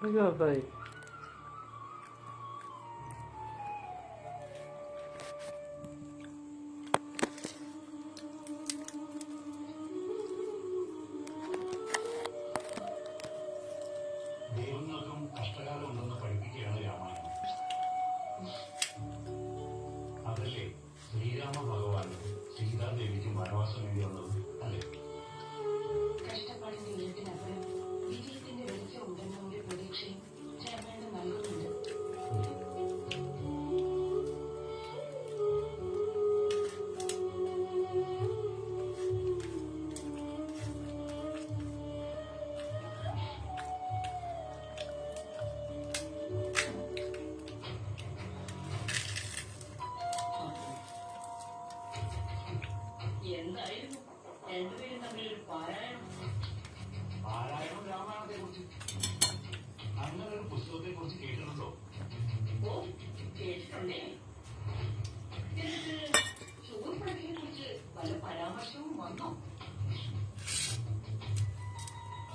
Olha, velho. ദൈവങ്ങൾക്കും കഷ്ടകാലം ഉണ്ടെന്ന് പഠിപ്പിക്കുകയാണ് രാമായണം.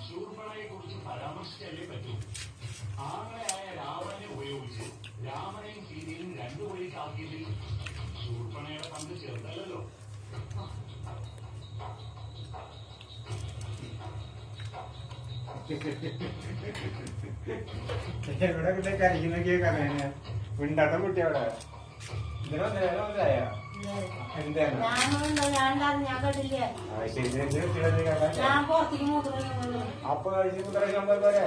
ശൂർപ്പണയെ കുറിച്ച് പരാമർശിച്ചല്ലേ പറ്റൂ. ആങ്ങളയായ രാവണനെ ഉപയോഗിച്ച് രാമനെയും സീതയും രണ്ടു വഴിക്കാക്കിയതിൽ ശൂർപ്പണയുടെ പങ്ക് ചെറുതല്ലോ. എവിടെ കുട്ടിയെ കരിക്കുന്നൊക്കെ കറിയാ ഉണ്ടാട്ടം കുട്ടിയവിടെ ഇതിനൊന്നായ അപ്പൊ കഴിച്ച് മുദ്രക്കാൻ പോരെ.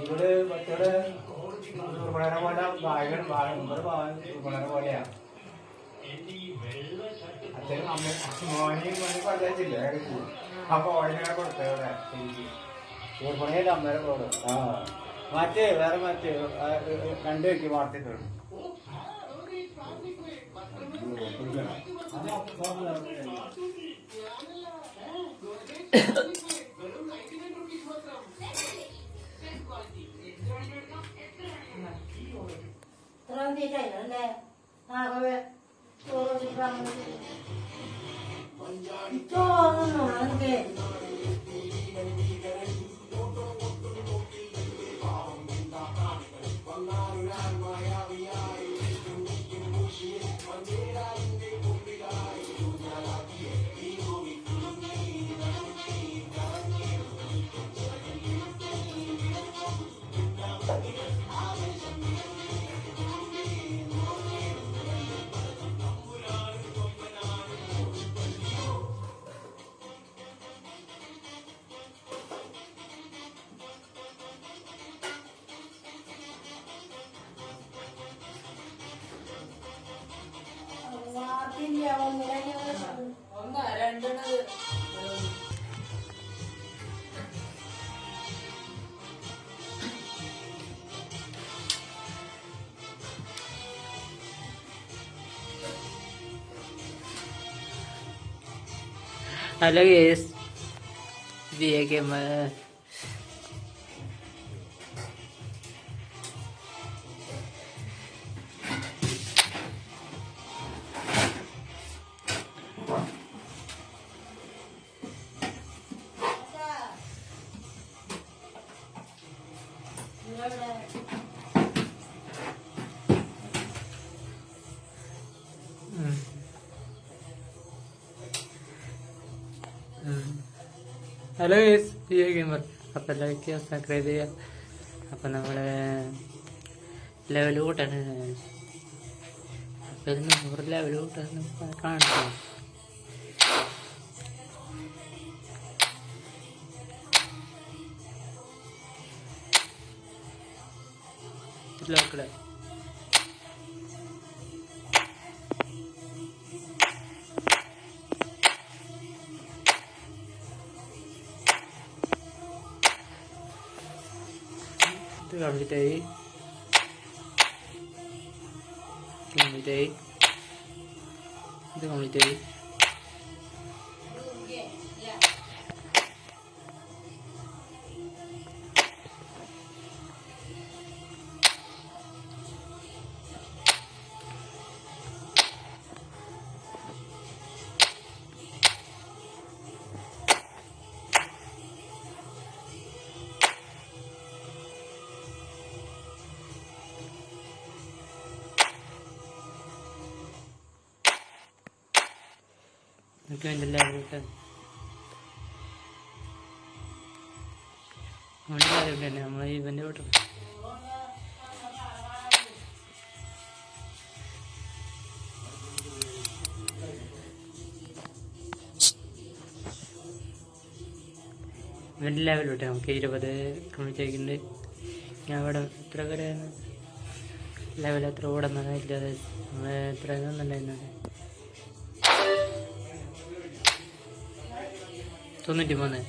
ഇവിടെ മറ്റേ പോലെ പോലെയാ അച്ഛനും മോനെയും പഞ്ചായത്തില്ല അപ്പൊ ഓടിനെ കൊടുത്തവിടെ ഊർപ്പണയിൽ അമ്മേരെ പോടും. ആ മറ്റേ വേറെ മറ്റേ രണ്ടു വെക്കും വാർത്തയിട്ടുണ്ട്. Halo guys, dia gamer. Hello guys, Jio gamer. അപ്പം എല്ലാവർക്കും സബ്സ്ക്രൈബ് ചെയ്യുക. അപ്പം നമ്മൾ ലെവൽ കൂട്ടാണ്. അപ്പം 100 ലെവൽ കൂട്ടാൻ കാണിച്ചു. ലോക്കല് ഇത് കംപ്ലീറ്റ് ആയി. ഇത് കംപ്ലീറ്റ് ആയി. നമുക്ക് അതിൻ്റെ ലെവലിട്ട് നമ്മുടെ ലെവലിട്ട് തന്നെ നമ്മൾ ഇവൻ്റെ വിട്ടു. ഇവൻ്റെ ലെവൽ വിട്ടെ നമുക്ക് 20 കമ്മിറ്റേക്കുണ്ട്. ഞാൻ ഇവിടെ എത്ര വരെ ലെവൽ എത്ര ഓടുന്നതില്ലാതെ നമ്മൾ എത്ര ഒന്നുണ്ടായിരുന്നത്. 93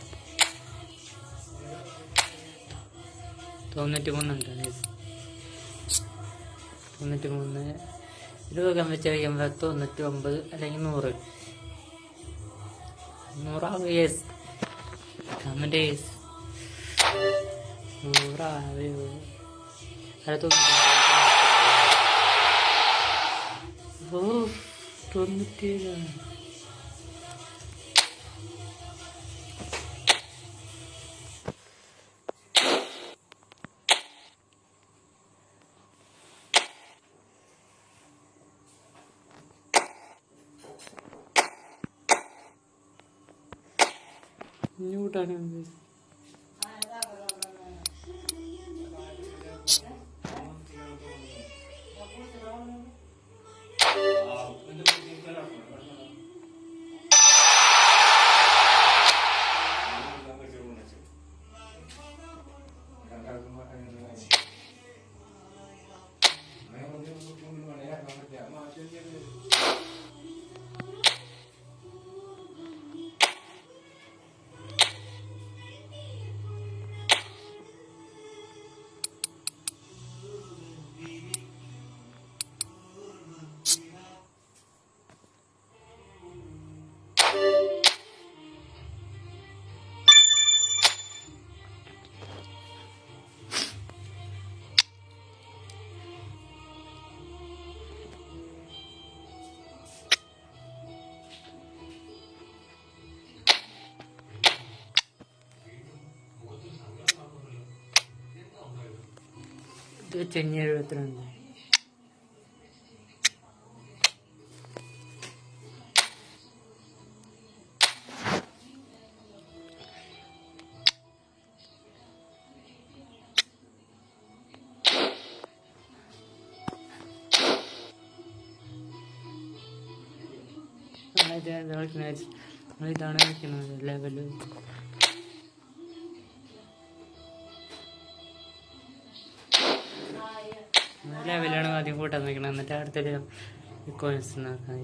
ഉണ്ട് 93 രൂപം വെച്ച് കഴിയുമ്പോൾ 99 അല്ലെങ്കിൽ 100 യെസ് കമന്റ് യെസ് 100 ആവയോ അത് 97 ന്യൂട്ടാണ് ഇത് 572 ഇതാണ് കളിക്കുന്നത് ലെവല് ലെവലാണ് ആദ്യം കൂട്ടാൻ നിൽക്കണം എന്നിട്ട് അടുത്തൊരു കോയിൻസ് നോക്കാം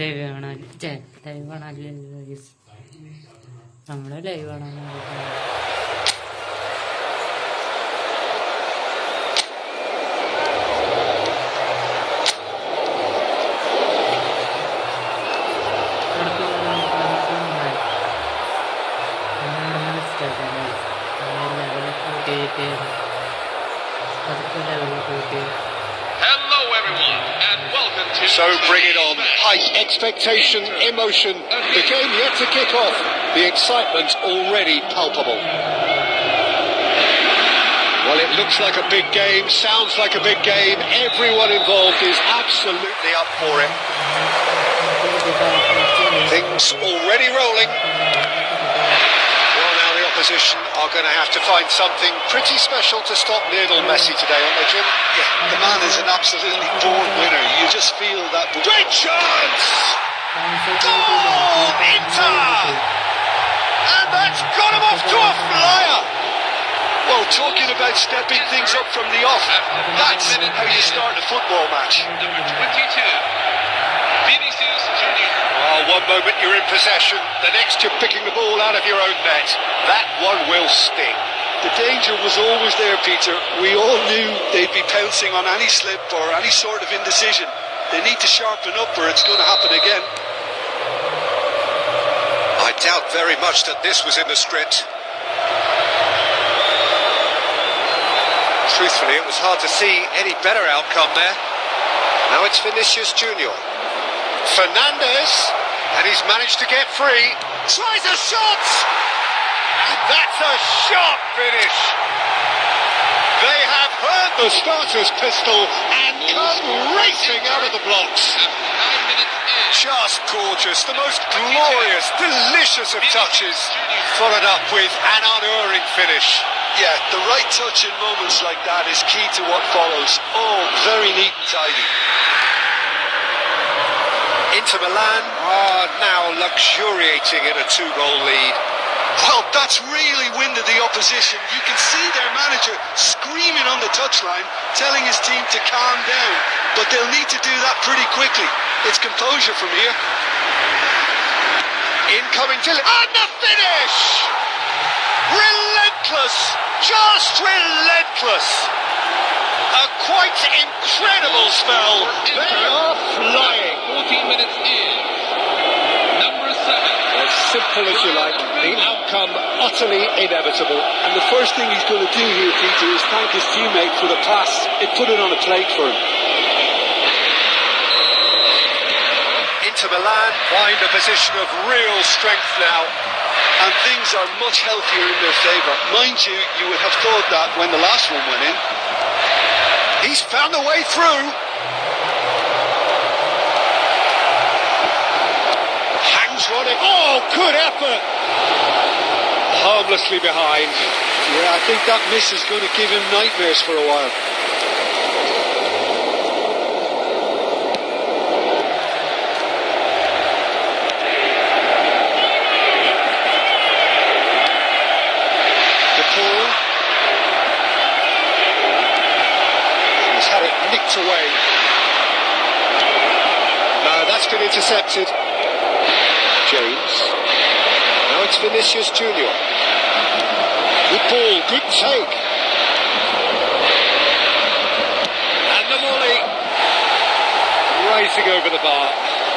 ലൈവ് കാണാനല്ലോ നമ്മള് ലൈവ് കാണാൻ Hello everyone and welcome to... So bring it on. Height, expectation, emotion. The game yet to kick off. The excitement already palpable. Well, it looks like a big game, sounds like a big game. Everyone involved is absolutely up for it. Things already rolling. Well, now the opposition are going to have to find something pretty special to stop Lionel Messi today, aren't they, Jim? Yeah, the man is an absolutely born winner. You just feel that. Great chance! Goal! Inter! And that's got him off to a flyer! Well, talking about stepping things up from the off, that's how you start a football match. Number 22, Vinicius Junior. Oh, one moment you're in possession, the next you're picking the ball out of your own net. That one will sting. The danger was always there, Peter. We all knew they'd be pouncing on any slip or any sort of indecision. They need to sharpen up or it's going to happen again. I doubt very much that this was in the script. Truthfully, it was hard to see any better outcome there. Now it's Vinicius Junior. Fernandes, and he's managed to get free. Tries a shot! And that's a sharp finish. They have heard the starter's pistol and come racing out of the blocks. 9 minutes in. Just gorgeous, the most glorious, delicious of touches, followed up with an unerring finish. Yeah, the right touch in moments like that is key to what follows. Oh, very neat and tidy. Inter Milan are now luxuriating in a 2-goal lead. Well, that's really winded the opposition. You can see their manager screaming on the touchline, telling his team to calm down. But they'll need to do that pretty quickly. It's composure from here. Incoming Dylan. And the finish! Relentless! Just relentless! A quite incredible spell. They are flying. 14 minutes in. Number 7. As simple as you like, the outcome utterly inevitable. And the first thing he's going to do here, Peter, is thank his teammate for the pass. It put it on a plate for him. Inter Milan find a position of real strength now. And things are much healthier in their favour. Mind you, you would have thought that when the last one went in. He's found a way through. Hangs running. Oh, good effort. Harmlessly behind. Yeah, I think that miss is going to give him nightmares for a while. He's had it nicked away. No, that's been intercepted. James. Now it's Vinicius Junior. Good ball, good take. And the volley. Rising over the bar.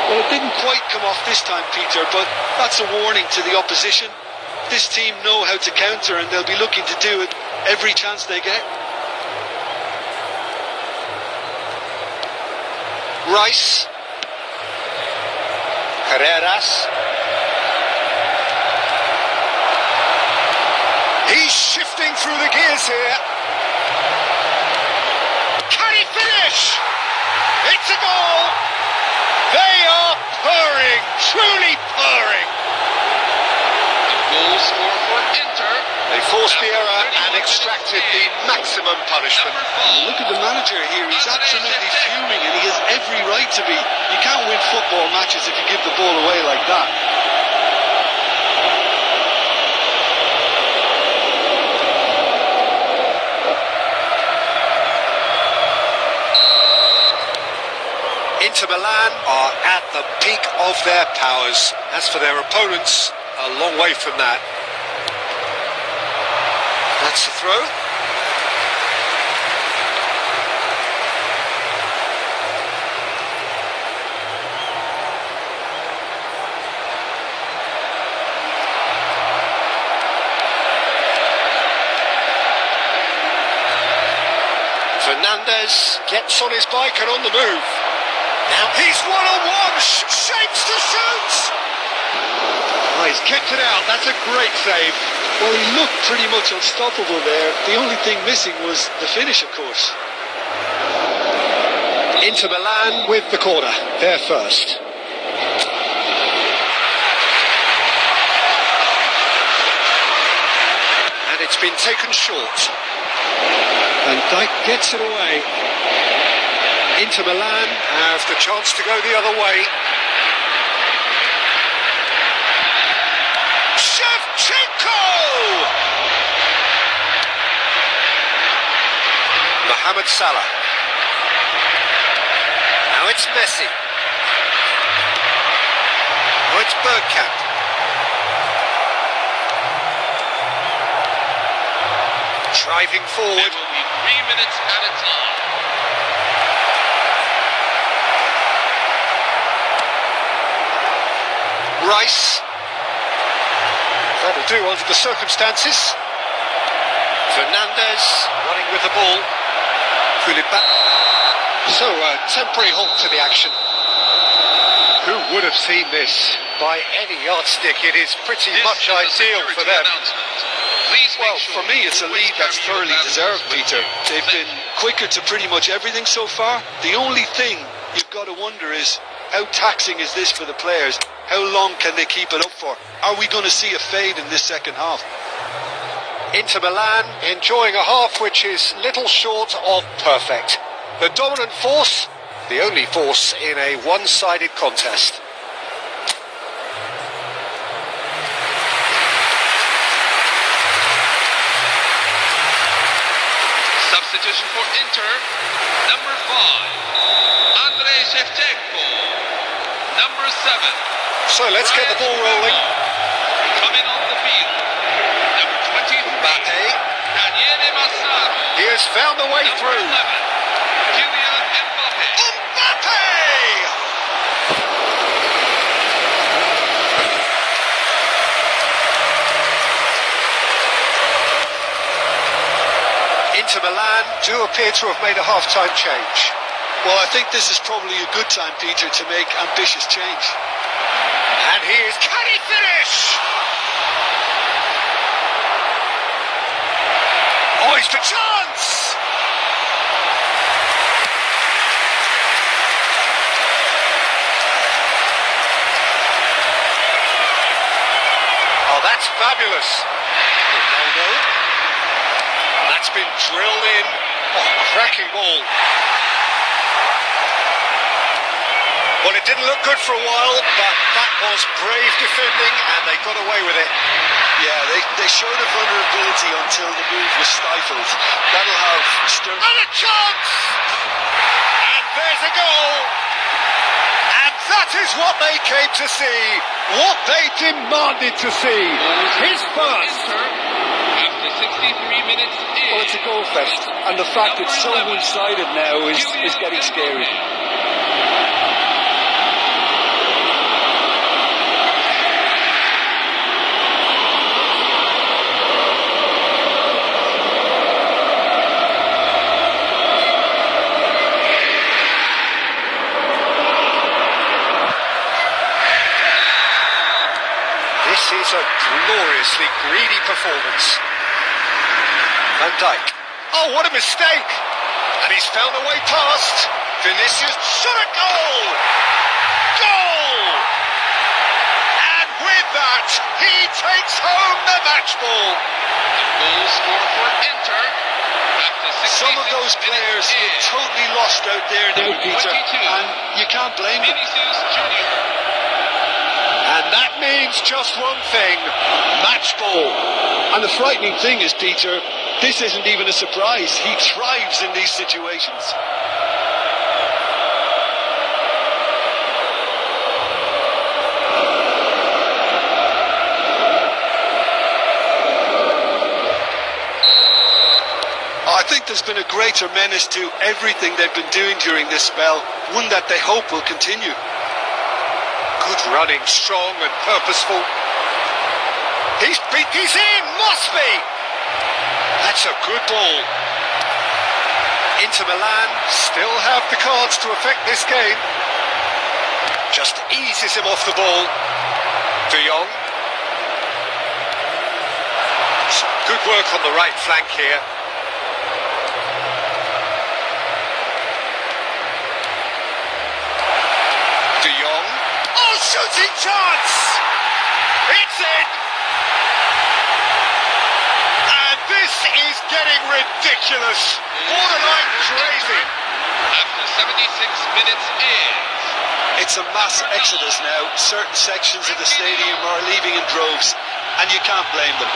Well, it didn't quite come off this time, Peter, but that's a warning to the opposition. This team know how to counter and they'll be looking to do it every chance they get. Rice. Carreras. He's shifting through the gears here. Can he finish? It's a goal. They are purring, truly purring. Goal score for Inter. They forced the error and extracted the maximum punishment. Look at the manager here, he's absolutely fuming and he has every right to be. You can't win football matches if you give the ball away like that. Inter Milan are at the peak of their powers. As for their opponents, a long way from that. That's the throw. Fernandez gets on his bike and on the move. Now he's one-on-one, shapes to shoot! Oh, he's kept it out, that's a great save. Well, he looked pretty much unstoppable there. The only thing missing was the finish, of course. Inter Milan with the corner, they're first. And it's been taken short. And Dyke gets it away. Inter Milan have the chance to go the other way. Shevchenko! Mohamed Salah. Now it's Messi. Now it's Bergkamp. Driving forward. There will be 3 minutes at a time. Rice. That'll do under the circumstances. Fernandez running with the ball. Philippa. So a temporary halt to the action. Who would have seen this? By any yardstick, it is pretty much ideal for them. Well, for me, it's a lead that's thoroughly deserved, Peter. They've been quicker to pretty much everything so far. The only thing you've got to wonder is, how taxing is this for the players? How long can they keep it up for? Are we going to see a fade in this second half? Inter Milan enjoying a half which is little short of perfect. The dominant force, the only force in a one-sided contest. Substitution for Inter, number 5, Andrei Shevchenko. Number 7. So let's get the ball rolling. Coming on the field, number 23, Mbappe. Daniele Massaro. He has found a way Number through. 11, Kylian Mbappe. Mbappe! Inter Milan do appear to have made a half-time change. Well, I think this is probably a good time, Peter, to make ambitious change. And he is... Can he finish? Oh, he's for chance! Oh, that's fabulous. Ronaldo. That's been drilled in. Oh, cracking ball. Well, it didn't look good for a while, but that was brave defending, and they got away with it. Yeah, they showed a vulnerability until the move was stifled. That'll have stern... And a chance! And there's a goal! And that is what they came to see, what they demanded to see. His first. Inter, after 63 minutes in. Well, it's a goal fest, and the fact it's so one-sided now is getting scary. This is a gloriously greedy performance. Van Dijk. Oh, what a mistake! And he's found a way past. Vinicius shot a goal! Goal! And with that, he takes home the match ball. The goal scored for Inter after 66 Some of those players minutes look in. totally lost out there now, Number Peter, 22. and you can't blame them. Vinicius Junior. And that means just one thing, match ball. And the frightening thing is, Peter, this isn't even a surprise. He thrives in these situations. I think there's been a greater menace to everything they've been doing during this spell, one that they hope will continue. Good running, strong and purposeful. He's in, must be! That's a good ball. Inter Milan still have the cards to affect this game. Just eases him off the ball. De Jong. Some good work on the right flank here. De Jong. Oh, shooting chance! It's in! And this is getting ridiculous. Borderline crazy. After 76 minutes in. It's a mass exodus now. Certain sections of the stadium are leaving in droves, and you can't blame them.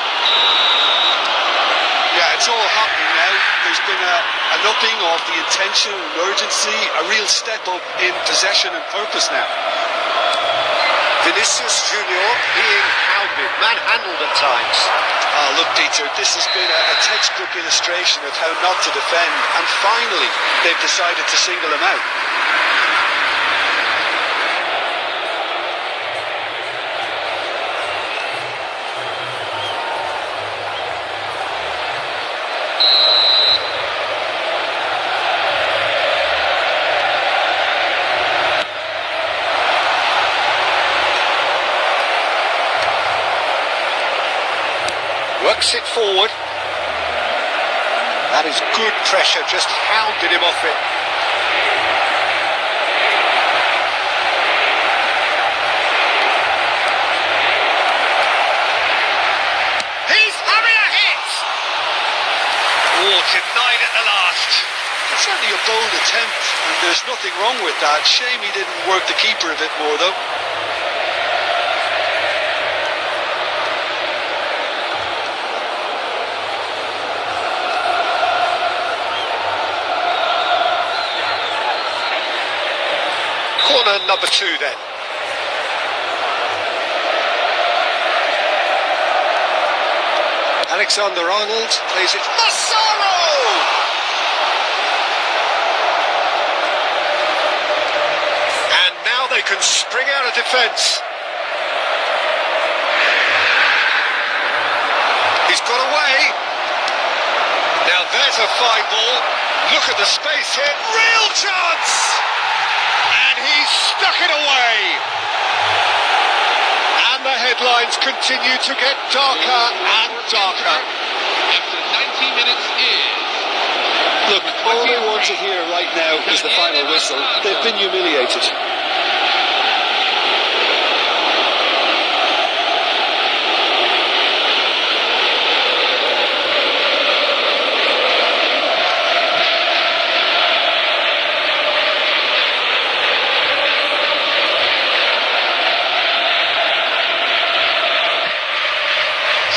Yeah, it's all happening now. There's been an upping of the intention and urgency, a real step up in possession and purpose now. Vinicius Junior being hounded, manhandled at times. Oh, look, Peter, this has been a textbook illustration of how not to defend, and finally they've decided to single him out. Works it forward. That is good pressure, just hounded him off it. He's having a hit! Oh, denied at the last. It's certainly a bold attempt, and there's nothing wrong with that. Shame he didn't work the keeper a bit more, though. Corner number 2 then. Alexander-Arnold plays it. Massaro! And now they can spring out of defence. He's got away. Now there's a fine ball. Look at the space here. Real chance! And he's stuck it away. And the headlines continue to get darker and darker. After 90 minutes is... Look, all they want to hear right now is the final whistle. They've been humiliated.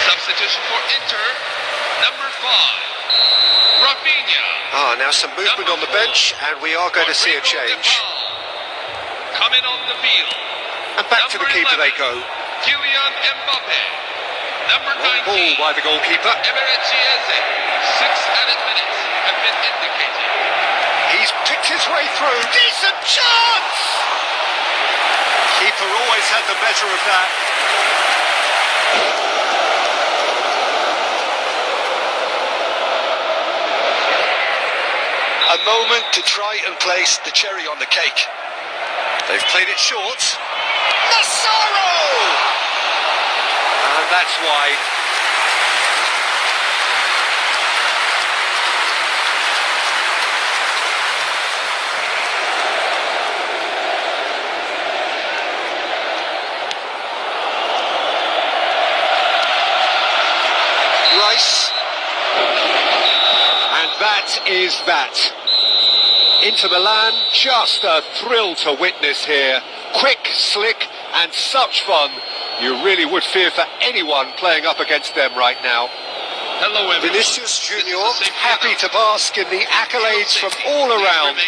Substitution for Inter, number 5, Rafinha. Now some movement on the bench, and we are going to see a change. Coming on the field. And back to the keeper 11, they go. Kylian Mbappe. Number 19, Ball by the goalkeeper. Emre Chieze. 6 added minutes have been indicated. He's picked his way through. Decent chance! Keeper always had the measure of that. A moment to try and place the cherry on the cake. They've played it short. Massaro! And that's wide. Rice. And that is that. Inter Milan, just a thrill to witness here. Quick, slick, and such fun. You really would fear for anyone playing up against them right now. Hello, everyone. Vinicius Junior, happy to bask in the accolades from all around.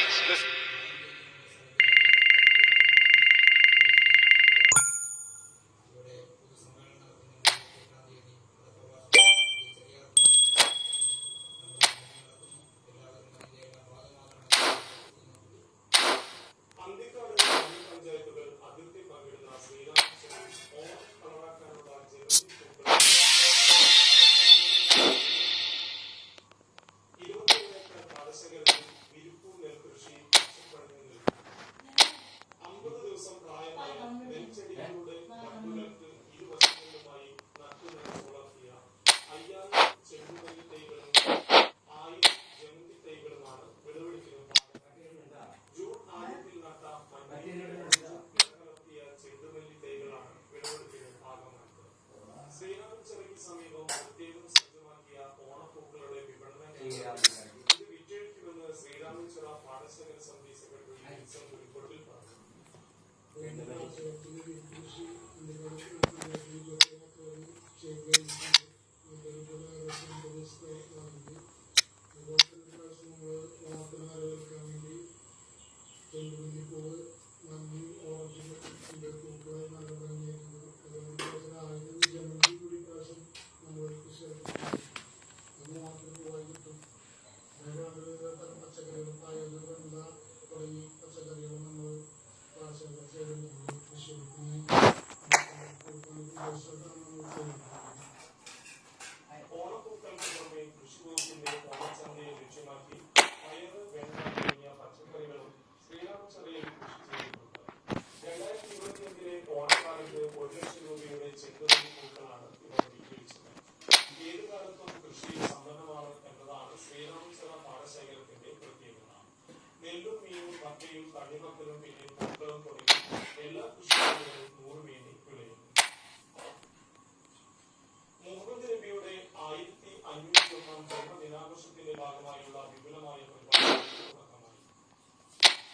ഭാഗമായുള്ള വിപുലമായ പരിപാടികൾക്ക് തുടക്കമായി.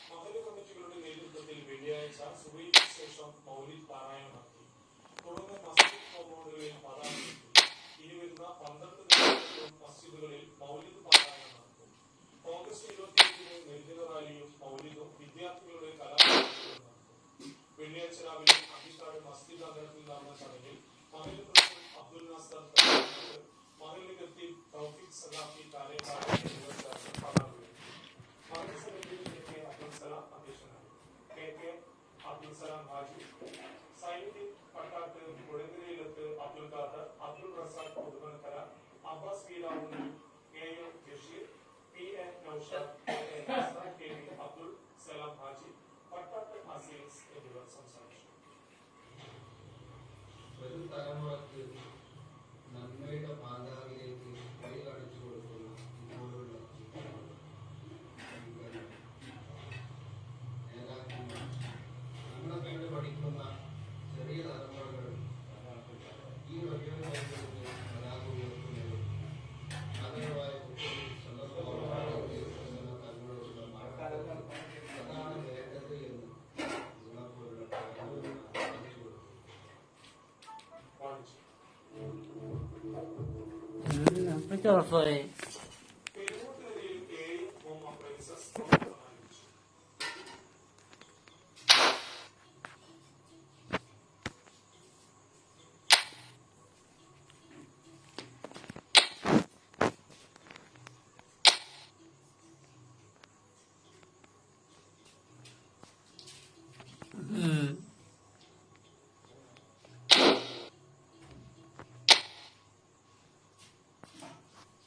മഹല്ല് കമ്മിറ്റികളുടെ നേതൃത്വത്തിൽ വെള്ളിയാഴ്ച സുബഹിക്ക് ശേഷം മൗലിദ് പാരായണം നടത്തി. തുടർന്ന് മസ്ജിദ് കോമ്പൗണ്ടുകളിൽ പതാക ഉയർത്തി. ഇനി വരുന്ന 12 ദിവസങ്ങളിലും മസ്ജിദുകളിൽ മൗലിദ് പാരായണം നടത്തും. ഓഗസ്റ്റ് 25-ന് നിർജ്ജന റാലിയും മൗലിദും വിദ്യാർത്ഥികളുടെ കലാപരിപാടികളും നടത്തും. വെള്ളിയാഴ്ച രാവിലെ അന്തിക്കാട് മസ്ജിദ് അങ്കണത്തിൽ നടന്ന ചടങ്ങിൽ മഹല്ല് പ്രസിഡന്റ് അബ്ദുൽ നാസർ തങ്ങൾ, മഹല്ല് ഖത്തീബ് തൗഫീഖ് സഖാഫി താലേക്കാട് എന്നിവർ ചേർന്ന് പതാക ഉയർത്തി. മഹല്ല് സെക്രട്ടറി കെ അബ്ദുൽ സലാം അധ്യക്ഷനായി. K Abdul Salam Haji, Sainuddin Pattat, Kuzhangarayilath Abdul Khader, Abdul Razak Puthumanakkara, Abbas Veeravunni, K M Basheer, P N Noushad, K V Abdul Salam Haji, Pattat Azeez എന്നിവർ സംസാരിച്ചു. വരും തലമുറക്ക് നന്മയുടെ പാതാവിലേക്ക് വഴി കാണിച്ചു കൊടുക്കുന്ന ഇപ്പോഴുള്ള നേതാക്കന്മാർ നമ്മളെ കണ്ട് പഠിക്കുന്ന ചെറിയ തലമുറകൾ ഈ വലിയ മേഖലയ്ക്ക് പതാക ഉയർത്തുന്നതും ആദരവായ തങ്ങളോടുള്ള മാറ്റം അതാണ് വേണ്ടത് എന്ന് നിങ്ങളെപ്പോലുള്ള കാണിച്ചു കൊടുക്കും. അപ്പോഴേക്കും ഉറപ്പായി. പെരുമുട്ടരയിൽ കെ ഹോം അപ്ലയൻസസ് പ്രവർത്തനം ആരംഭിച്ചു.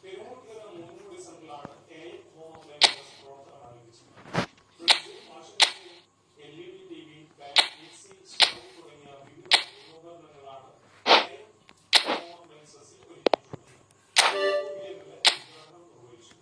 പെരുമുട്ടര 3 ഡിസംബറിലാണ് കെ ഹോം അപ്ലയൻസസ് പ്രവർത്തനം ആരംഭിച്ചത്. Fridge, washing machine, LED TV, fan, AC, stove തുടങ്ങിയ വിവിധ ഉപകരണങ്ങളാണ് കെ ഹോം അപ്ലയൻസസിൽ ഒരുക്കിയിട്ടുള്ളത്. പുതിയതിന്റെ ഉദ്ഘാടനം നിർവഹിച്ചു.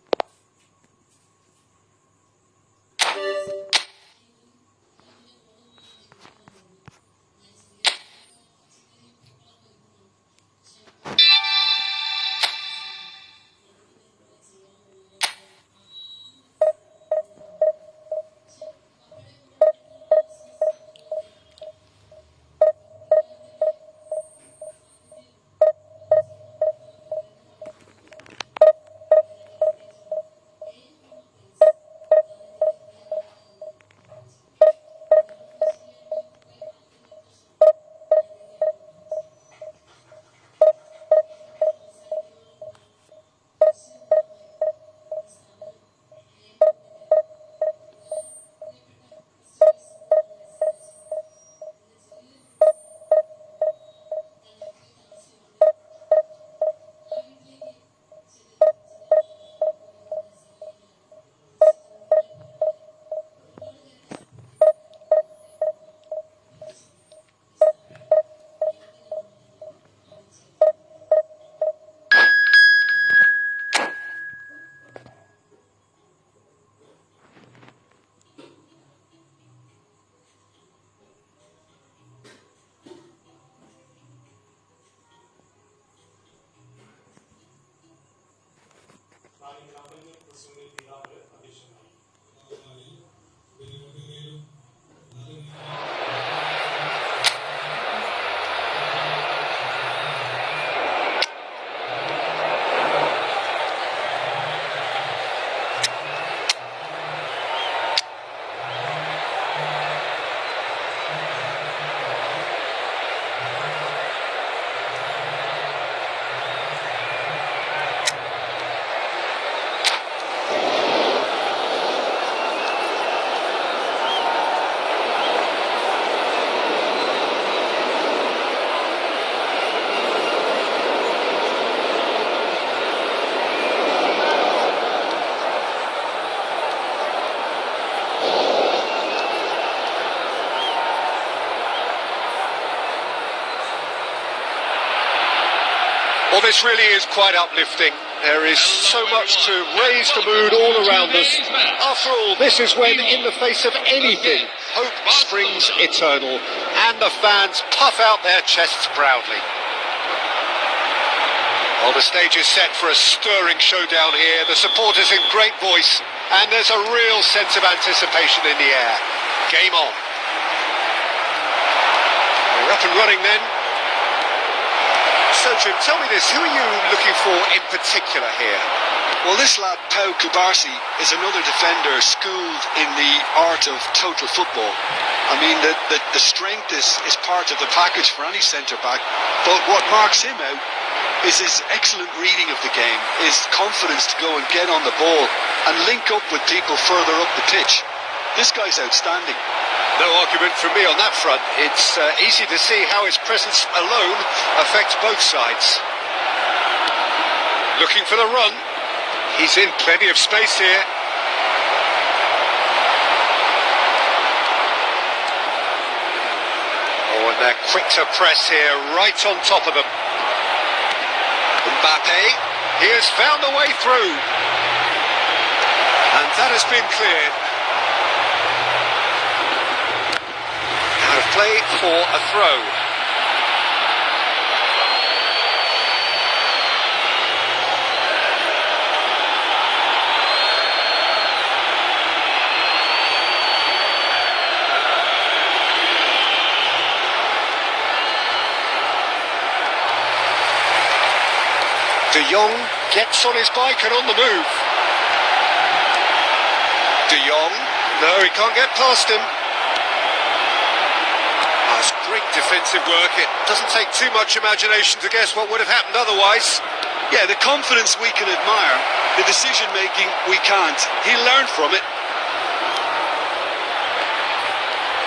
Well, this really is quite uplifting. There is so much to raise the mood all around us. After all, this is when, in the face of anything, hope springs eternal, and the fans puff out their chests proudly. Well, the stage is set for a stirring showdown here. The supporters in great voice, and there's a real sense of anticipation in the air. Game on. We're up and running then. So, Jim, tell me this, who are you looking for in particular here? Well, this lad, Pau Kubarsi, is another defender schooled in the art of total football. I mean, the strength is part of the package for any centre-back, but what marks him out is his excellent reading of the game, his confidence to go and get on the ball and link up with people further up the pitch. This guy's outstanding. No argument from me on that front. It's easy to see how his presence alone affects both sides. Looking for the run. He's in plenty of space here. Oh, and they're quick to press here, right on top of them. Mbappe, he has found a way through. And that has been cleared. Out of play for a throw. De Jong gets on his bike and on the move. De Jong, no, he can't get past him. That's great defensive work. It doesn't take too much imagination to guess what would have happened otherwise. Yeah, the confidence we can admire, the decision making we can't. He learned from it.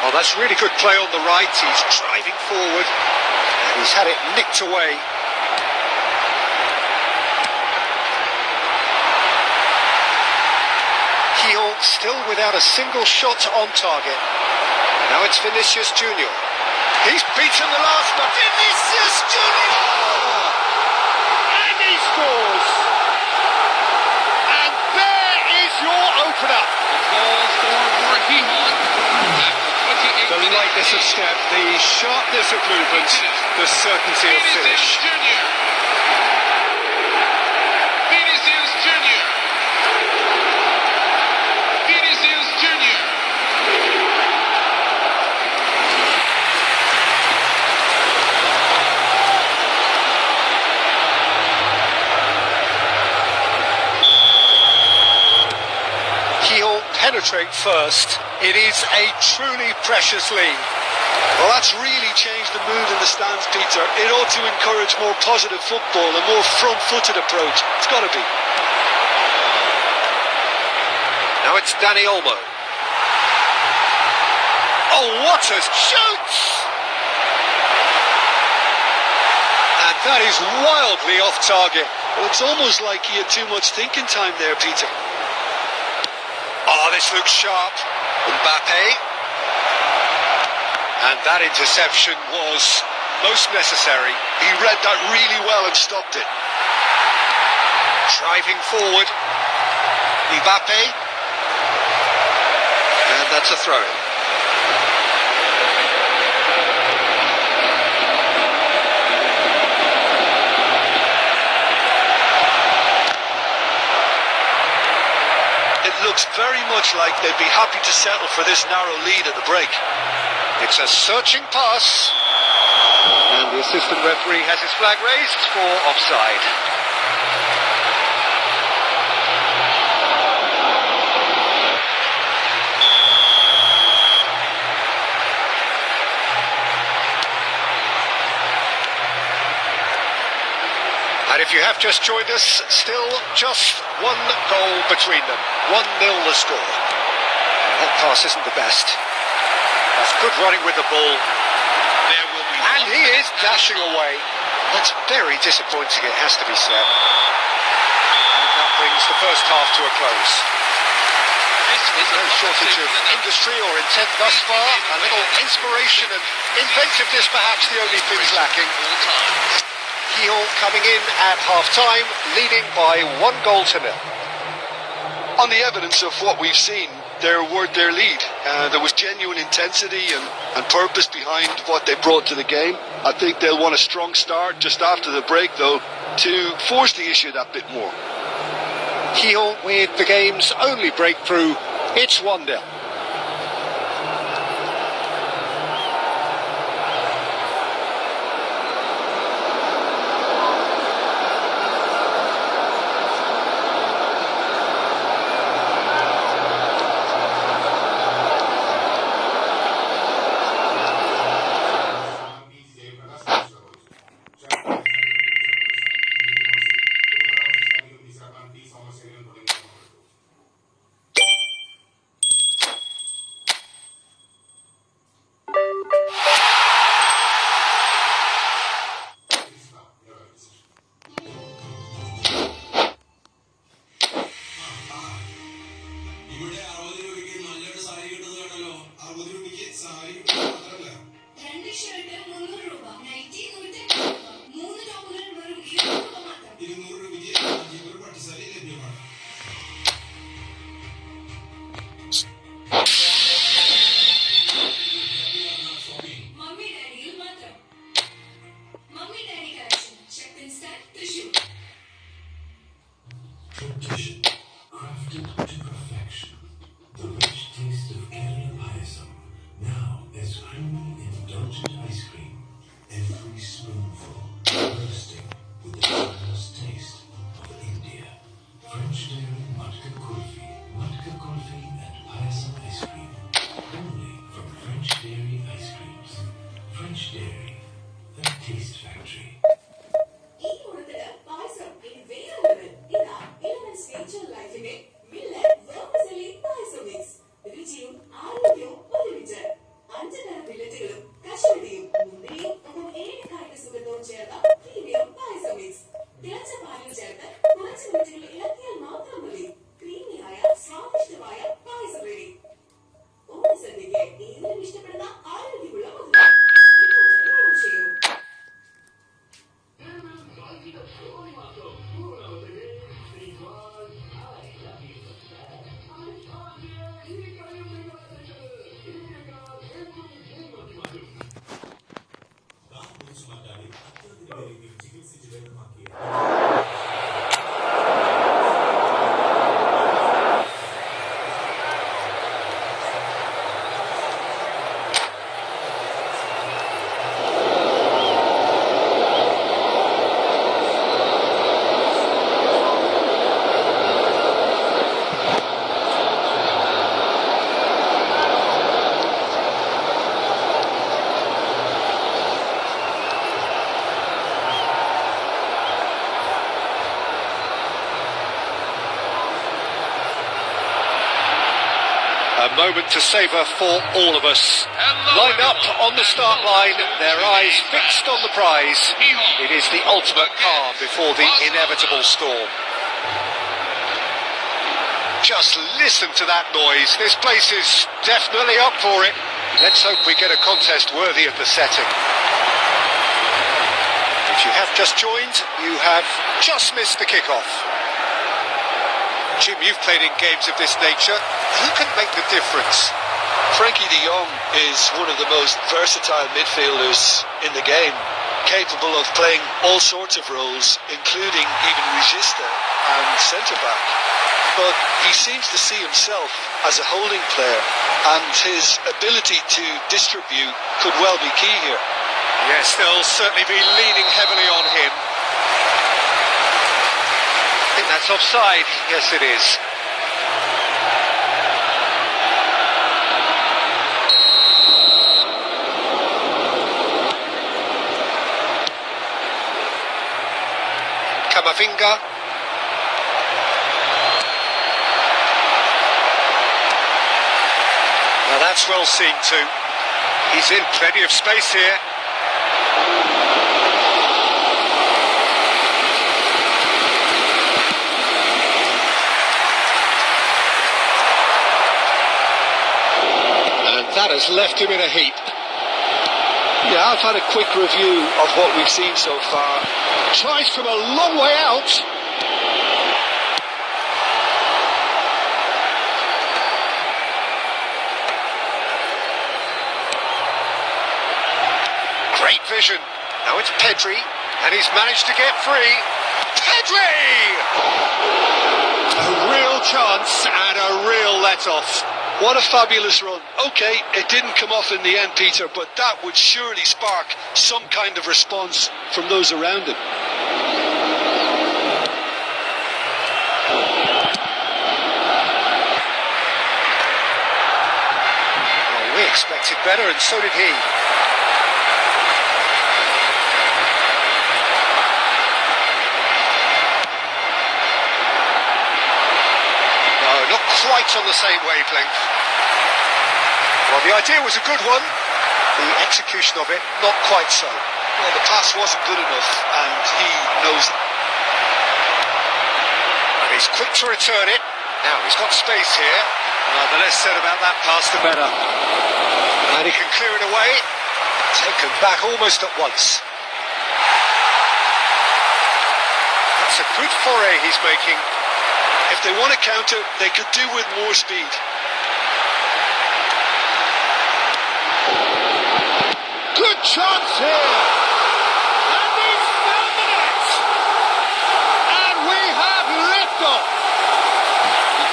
Oh, that's really good play on the right. He's driving forward and he's had it nicked away. Still without a single shot on target. Now it's Vinicius Junior. He's beaten the last man. Vinicius Junior! And he scores! And there is your opener. The lightness of step, the sharpness of movement, the certainty of finish. Penetrate first. It is a truly precious lead. Well, that's really changed the mood in the stands, Peter. It ought to encourage more positive football, a more front-footed approach. It's got to be. Now it's Dani Olmo. Oh, what a shoot! And that is wildly off target. Well, it's almost like he had too much thinking time there, Peter. Oh, this looks sharp. Mbappe. And that interception was most necessary. He read that really well and stopped it. Driving forward. Mbappe. And that's a throw-in. Looks very much like they'd be happy to settle for this narrow lead at the break. It's a searching pass. And the assistant referee has his flag raised for offside. And if you have just joined us, still just one goal between them. 1-0 the score. That pass isn't the best. That's good running with the ball. There will be and he is dashing away. That's very disappointing, it has to be said. And that brings the first half to a close. There's no shortage of industry or intent thus far. A little inspiration and inventiveness perhaps the only things lacking. Kiel coming in at half-time, leading by 1-0. On the evidence of what we've seen, they're worth their lead. There was genuine intensity and purpose behind what they brought to the game. I think they'll want a strong start just after the break, though, to force the issue that bit more. Kehoe with the game's only breakthrough. It's 1-0. Tradition, crafted to perfection. The rich taste of Kerala payasam, now as creamy, indulgent ice cream. Every spoonful bursting with the timeless taste of India. French dairy matka kulfi and payasam ice cream. Only from French Dairy Ice Creams. French Dairy, the taste factory. A moment to savour for all of us. Lined up on the start line, their eyes fixed on the prize. It is the ultimate calm before the inevitable storm. Just listen to that noise. This place is definitely up for it. Let's hope we get a contest worthy of the setting. If you have just joined, you have just missed the kick-off. Jim, you've played in games of this nature. Who can make the difference? Frankie de Jong is one of the most versatile midfielders in the game, capable of playing all sorts of roles, including even regista and centre-back. But he seems to see himself as a holding player, and his ability to distribute could well be key here. Yes, they'll certainly be leaning heavily on him. I think that's offside. Yes, it is. Kamavinga. Now that's well seen too. He's in plenty of space here. And that has left him in a heap. Yeah, I've had a quick review of what we've seen so far. Tries from a long way out. vision. Now it's Pedri, and he's managed to get free. Pedri! A real chance and a real let-off. What a fabulous run. Okay, it didn't come off in the end, Peter, but that would surely spark some kind of response from those around him. Well, we expected better, and so did he. Not quite on the same wavelength. Well, the idea was a good one. The execution of it, not quite so. Well, the pass wasn't good enough, and he knows it. And he's quick to return it. Now he's got space here. The less said about that pass, the better. And he can clear it away. Taken back almost at once. That's a good foray he's making. If they want to counter, they could do with more speed. Good chance here. And he's found the net. And we have liftoff.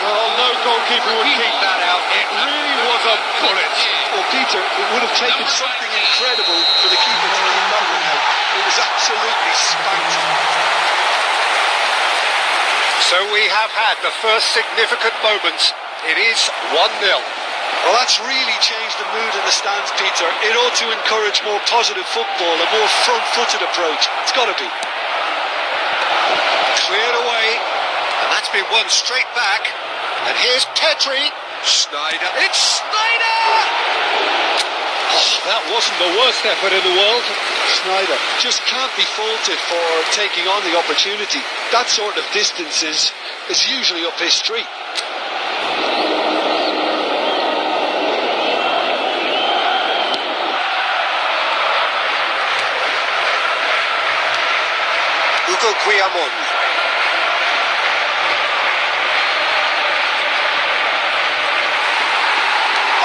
Well, no goalkeeper would keep that out. It really was a bullet. Well, Peter, it would have taken something incredible for the keeper to keep that one out. It was absolutely spanked. So we have had the first significant moment. It is 1-0. Well, that's really changed the mood in the stands, Peter. It ought to encourage more positive football, a more front-footed approach. It's got to be. Cleared away, and that's been won straight back. And here's Pedri. Snyder. It's Snyder! Oh, that wasn't the worst effort in the world. Snyder just can't be faulted for taking on the opportunity. That sort of distance is usually up his street. Hugo Guillamon.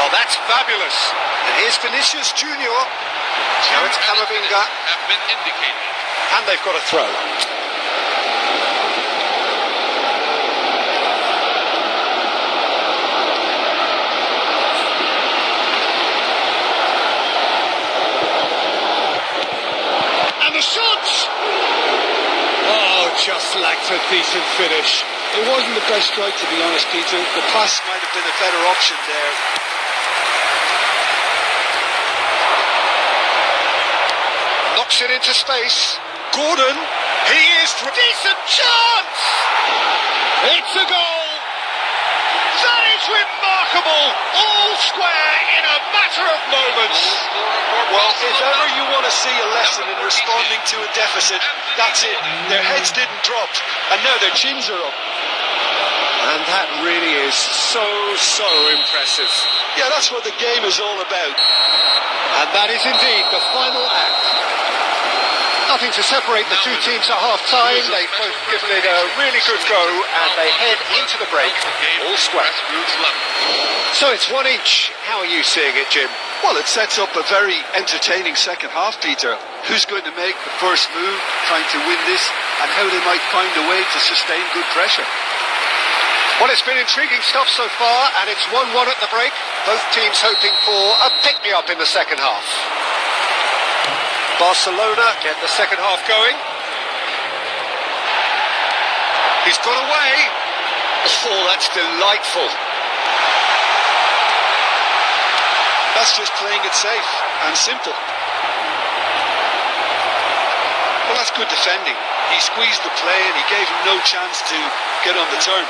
Oh, that's fabulous. And here's Vinicius Junior. Now it's Camavinga. Have been indicated. And they've got a throw. And the shot! Oh, just lacked a decent finish. It wasn't the best strike, to be honest, Peter. The pass might have been a better option there. Knocks it into space. Gordon, he is for a decent chance! It's a goal! That is remarkable! All square in a matter of moments. Well, if ever you want to see a lesson in responding to a deficit, that's it. Their heads didn't drop, and now their chins are up. And that really is so impressive. Yeah, that's what the game is all about. And that is indeed the final act. Nothing to separate the two teams at half-time. They've both given it a really good go, and they head into the break all square. So it's one each. How are you seeing it, Jim? Well, it sets up a very entertaining second half, Peter. Who's going to make the first move, trying to win this, and how they might find a way to sustain good pressure. Well, it's been intriguing stuff so far, and it's 1-1 at the break. Both teams hoping for a pick-me-up in the second half. Barcelona get the second half going. He's got away. Oh, that's delightful. That's just playing it safe and simple. Well, that's good defending. He squeezed the play and he gave him no chance to get on the turn.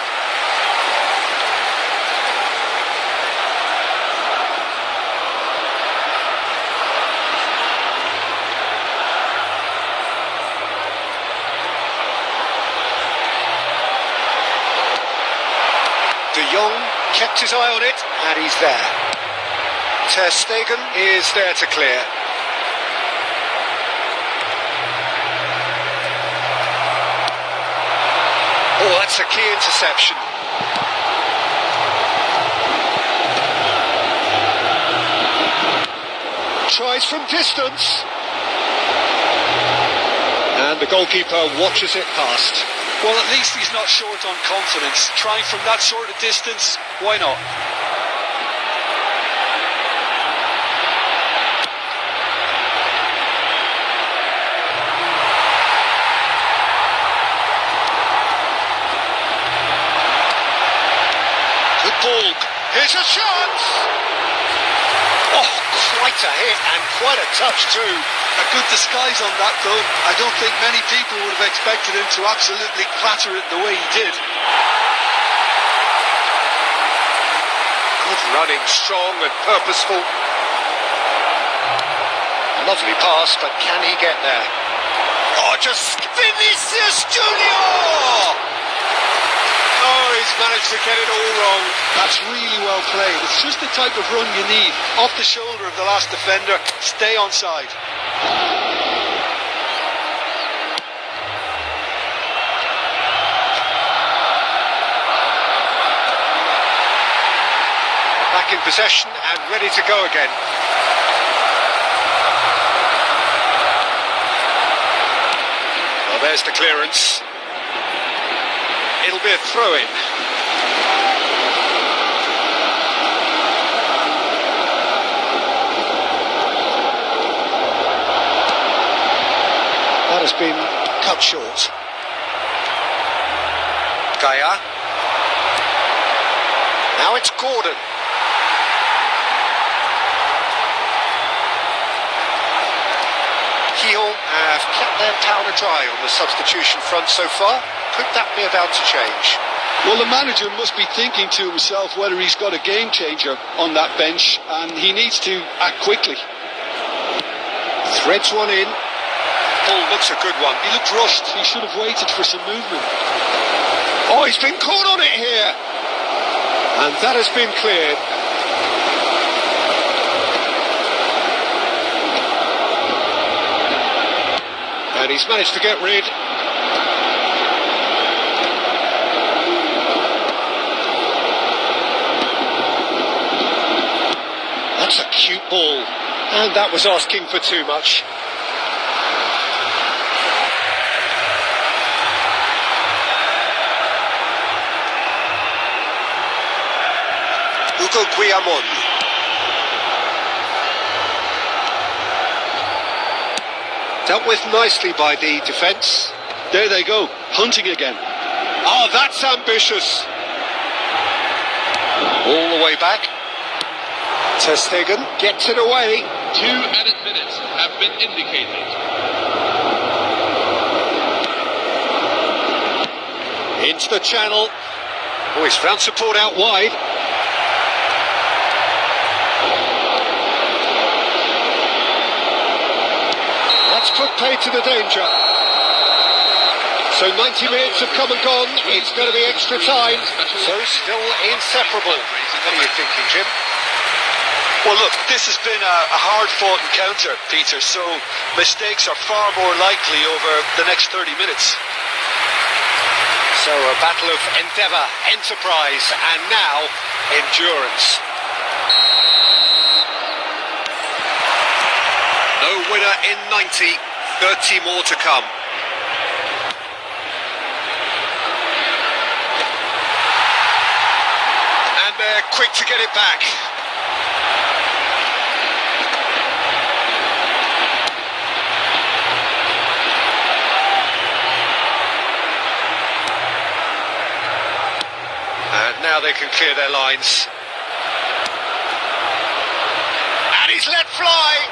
De Jong kept his eye on it, and he's there. Ter Stegen is there to clear. Oh, that's a key interception. Tries from distance. The goalkeeper watches it past. Well, at least he's not short on confidence. Trying from that sort of distance, why not? Good ball. Here's a shot! Oh, quite a hit and quite a touch too. A good disguise on that, though. I don't think many people would have expected him to absolutely clatter it the way he did. Good running, strong and purposeful. Lovely pass, but can he get there? Oh, just Vinicius Junior! Oh, he's managed to get it all wrong. That's really well played. It's just the type of run you need. Off the shoulder of the last defender. Stay onside. Back in possession and ready to go again. Well, there's the clearance. It'll be a throw-in. That has been cut short. Gaia. Now it's Gordon. Lyon have kept their powder dry on the substitution front so far. Could that be about to change? Well, the manager must be thinking to himself whether he's got a game changer on that bench, and he needs to act quickly. Threads one in. Ball looks a good one. He looked rushed. He should have waited for some movement. Oh, he's been caught on it here. And that has been cleared. And he's managed to get rid. That's a cute ball. And that was asking for too much. Hugo Guillamon. Dealt with nicely by the defence. There they go, hunting again. Oh, that's ambitious. All the way back. Ter Stegen gets it away. 2 added minutes have been indicated. Into the channel. Oh, he's found support out wide. That's put paid to the danger. So 90 minutes have come and gone. It's going to be extra time. So still inseparable. What are you thinking, Jim? Well, look, this has been a hard-fought encounter, Peter, so mistakes are far more likely over the next 30 minutes. So a battle of endeavour, enterprise, and now endurance. No winner in 90, 30 more to come. And they're quick to get it back. And now they can clear their lines. And he's let fly.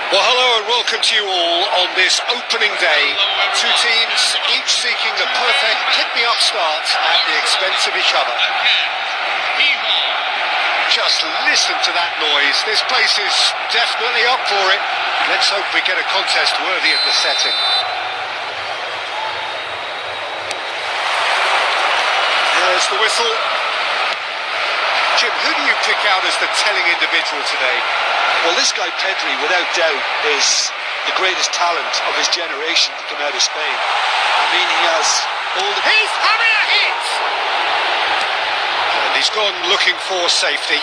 Well, hello and welcome to you all on this opening day. Two teams, each seeking the perfect pick-me-up start at the expense of each other. Just listen to that noise. This place is definitely up for it. Let's hope we get a contest worthy of the setting. There's the whistle. Jim, who do you pick out as the telling individual today? Well, this guy Pedri, without doubt, is the greatest talent of his generation to come out of Spain. I mean, he has all the... He's having a hit! And he's gone looking for safety.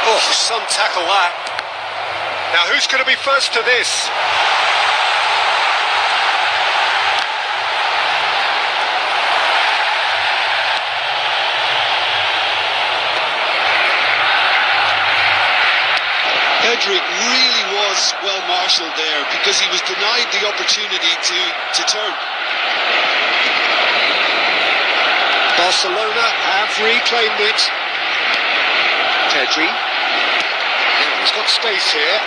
Oh, some tackle that. Now, who's going to be first to this? Pedri really was well marshalled there because he was denied the opportunity to turn. Barcelona have reclaimed it. Pedri. Now he's got space here.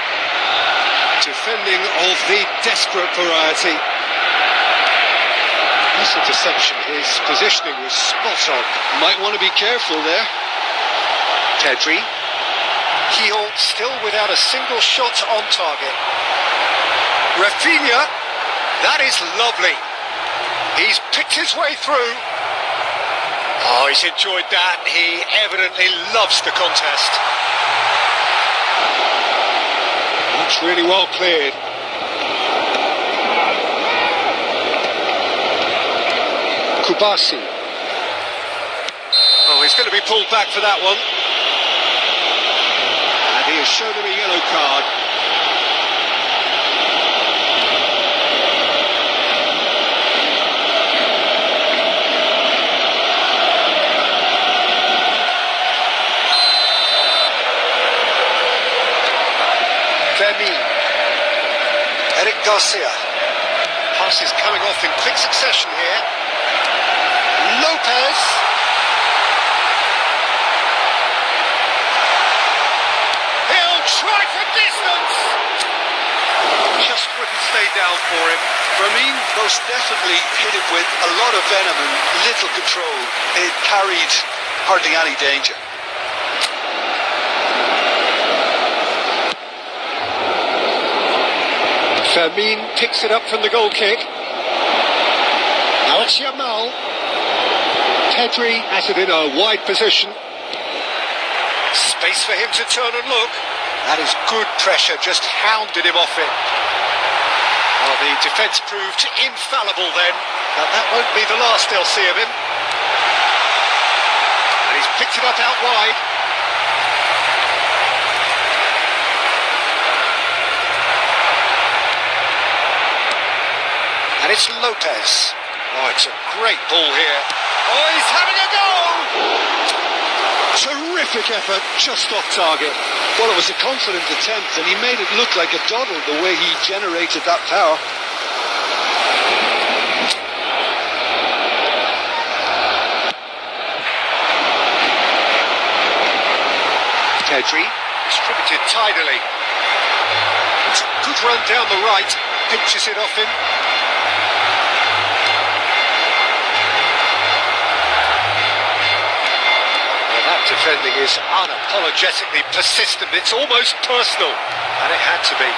Defending of the desperate variety. Nice interception. His positioning was spot on. Might want to be careful there. Pedri. Keel still without a single shot on target. Rafinha, that is lovely. He's picked his way through. Oh, he's enjoyed that. He evidently loves the contest. That's really well cleared. Kubasi. Oh, he's going to be pulled back for that one. He has shown him a yellow card. Fermin. Eric Garcia. Passes coming off in quick succession here. Lopez. Try for distance! Just wouldn't stay down for him. Fermin most definitely hit it with a lot of venom and little control. It carried hardly any danger. Fermin picks it up from the goal kick. Now it's Yamal. Pedri has it in a wide position. Space for him to turn and look. That is good pressure, just hounded him off it. Well, the defence proved infallible then, but that won't be the last they'll see of him. And he's picked it up out wide. And it's Lopez. Oh, it's a great ball here. Oh, he's having a go! Terrific effort, just off target. Well, it was a confident attempt and he made it look like a doddle the way he generated that power. Pedri, distributed tidily. It's a good run down the right, pinches it off him. Defending is unapologetically persistent. It's almost personal, and it had to be.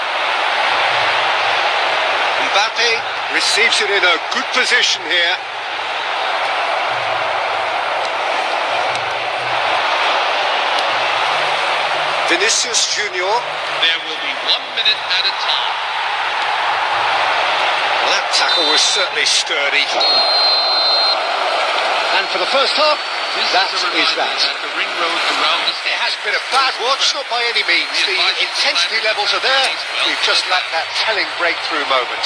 Mbappe receives it in a good position here. Vinicius Junior. There will be 1 minute at a time. Well, that tackle was certainly sturdy. And for the first half, that is that. The ring road around the It has been a bad watch, not by any means. The intensity levels are there. We've just lacked that telling breakthrough moment.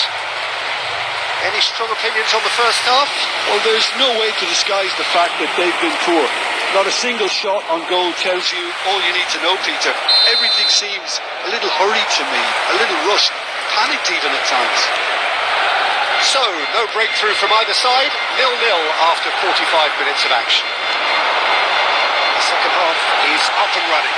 Any strong opinions on the first half? Well, there's no way to disguise the fact that they've been poor. Not a single shot on goal tells you all you need to know, Peter. Everything seems a little hurried to me, a little rushed, panicked even at times. So, no breakthrough from either side, 0-0 after 45 minutes of action. The second half is up and running.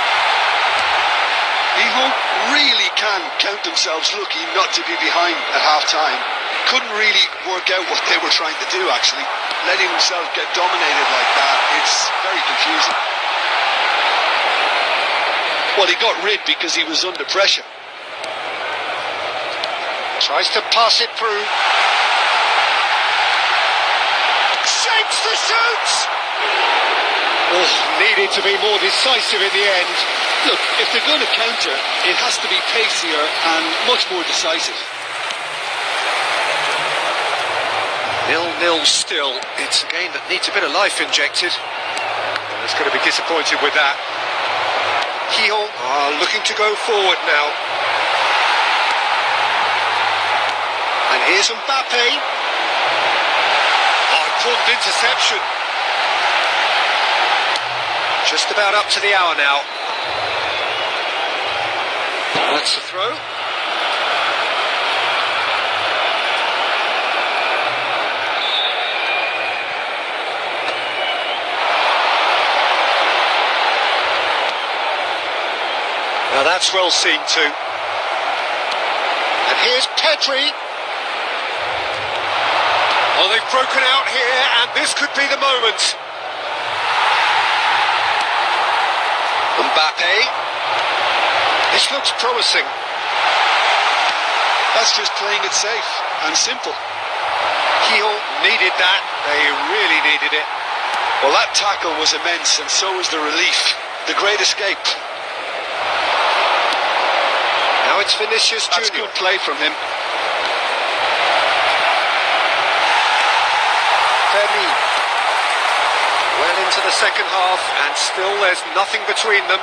Evo really can count themselves lucky not to be behind at half-time. Couldn't really work out what they were trying to do, actually. Letting themselves get dominated like that, it's very confusing. Well, he got rid because he was under pressure. Tries to pass it through. Shapes the shoot! Oh, needed to be more decisive in the end. Look, if they're going to counter, it has to be pacier and much more decisive. 0-0 still. It's a game that needs a bit of life injected. And it's going to be disappointed with that. Lyon are looking to go forward now. And here's Mbappe. Oh, important interception. Just about up to the hour now. That's the throw. Now that's well seen too. And here's Pedri. Oh, they've broken out here, and this could be the moment. Mbappe. This looks promising. That's just playing it safe and simple. Lyon needed that. They really needed it. Well, that tackle was immense, and so was the relief. The great escape. Now it's Vinicius Junior. That's good play from him. Femi. Well into the second half, and still there's nothing between them.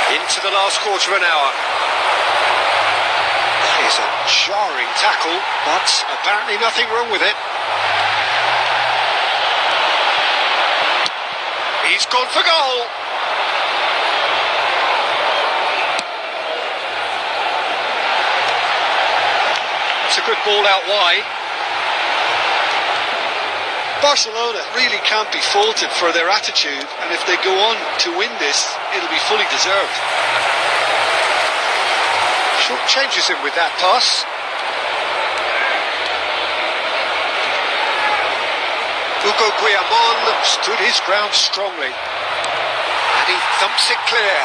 Into the last quarter of an hour. That is a jarring tackle, but apparently nothing wrong with it. He's gone for goal. It's a good ball out wide. Barcelona really can't be faulted for their attitude, and if they go on to win this, it'll be fully deserved. Short changes him with that pass. Hugo Guillamon stood his ground strongly, and he thumps it clear.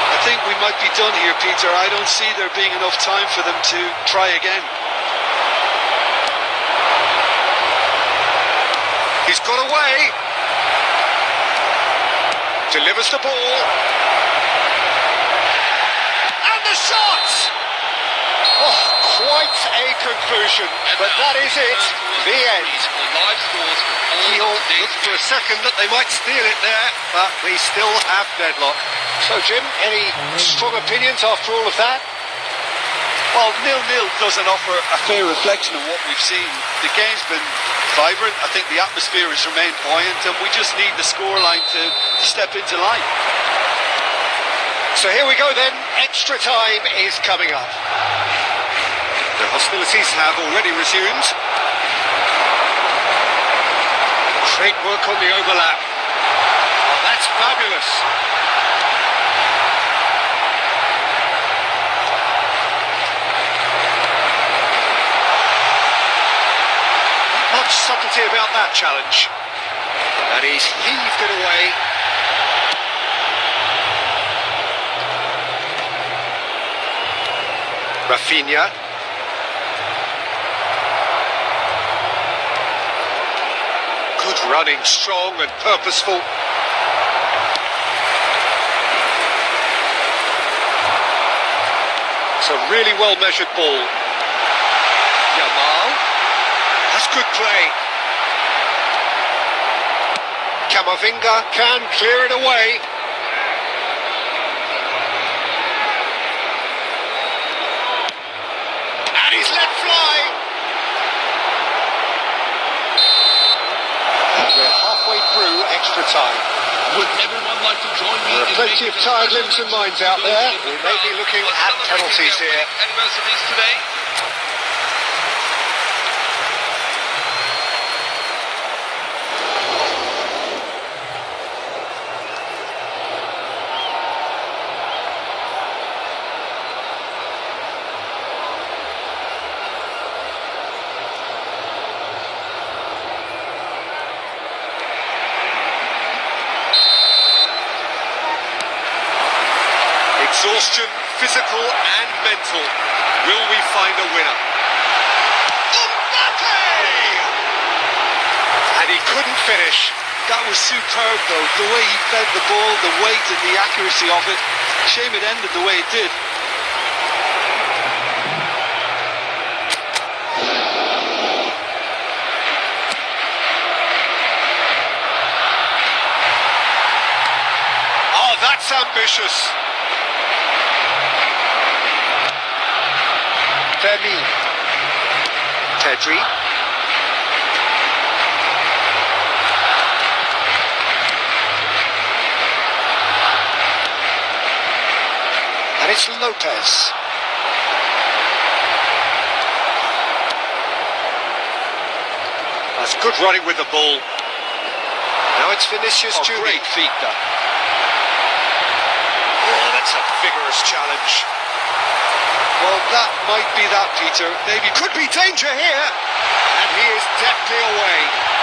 I think we might be done here, Peter. I don't see there being enough time for them to try again. He's got away. Delivers the ball. And the shot! Oh, quite a conclusion, but that is it. The end. Lyon looked for a second that they might steal it there, but we still have deadlock. So, Jim, any strong opinions after all of that? Well, 0-0 doesn't offer a fair reflection of what we've seen. The game's been vibrant. I think the atmosphere has remained buoyant, and we just need the scoreline to step into line. So here we go then. Extra time is coming up. The hostilities have already resumed. Great work on the overlap. Oh, that's fabulous. Not much subtlety about that challenge. And he's heaved it away. Rafinha. Good running, strong and purposeful. It's a really well measured ball. Yamal. That's good play. Camavinga can clear it away. And he's let fly. And we're halfway through extra time. Would everyone like to join me? There are plenty of tired limbs and minds out there. We may be looking at penalties here. Anniversaries today. Exhaustion, physical and mental. Will we find a winner? Mbappe! And he couldn't finish. That was superb though, the way he fed the ball, the weight and the accuracy of it. Shame it ended the way it did. Oh, that's ambitious. Femi. Pedri. And it's Lopez. That's good running with the ball. Now it's Vinicius Junior. Great feat that. Oh, that's a vigorous challenge. Well, that might be that, Peter. Maybe Could be danger here. And he is deftly away.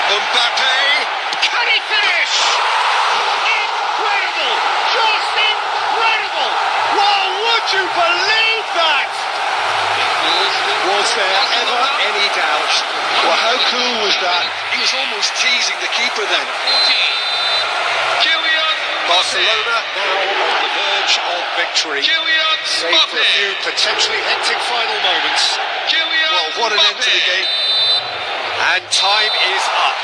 Mbappe. Can he finish? Incredible. Just incredible. Well, would you believe that? Was there ever any doubt? Well, how cool was that? He was almost teasing the keeper then. 14. Kylian Barcelona now on the verge of victory. Kylian Save for a few potentially hectic final moments. Kylian Well, what an end to the game. And time is up.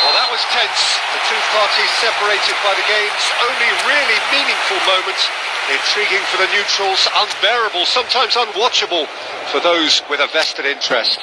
Well, that was tense. The two parties separated by the game's only really meaningful moment. Intriguing for the neutrals, unbearable, sometimes unwatchable for those with a vested interest.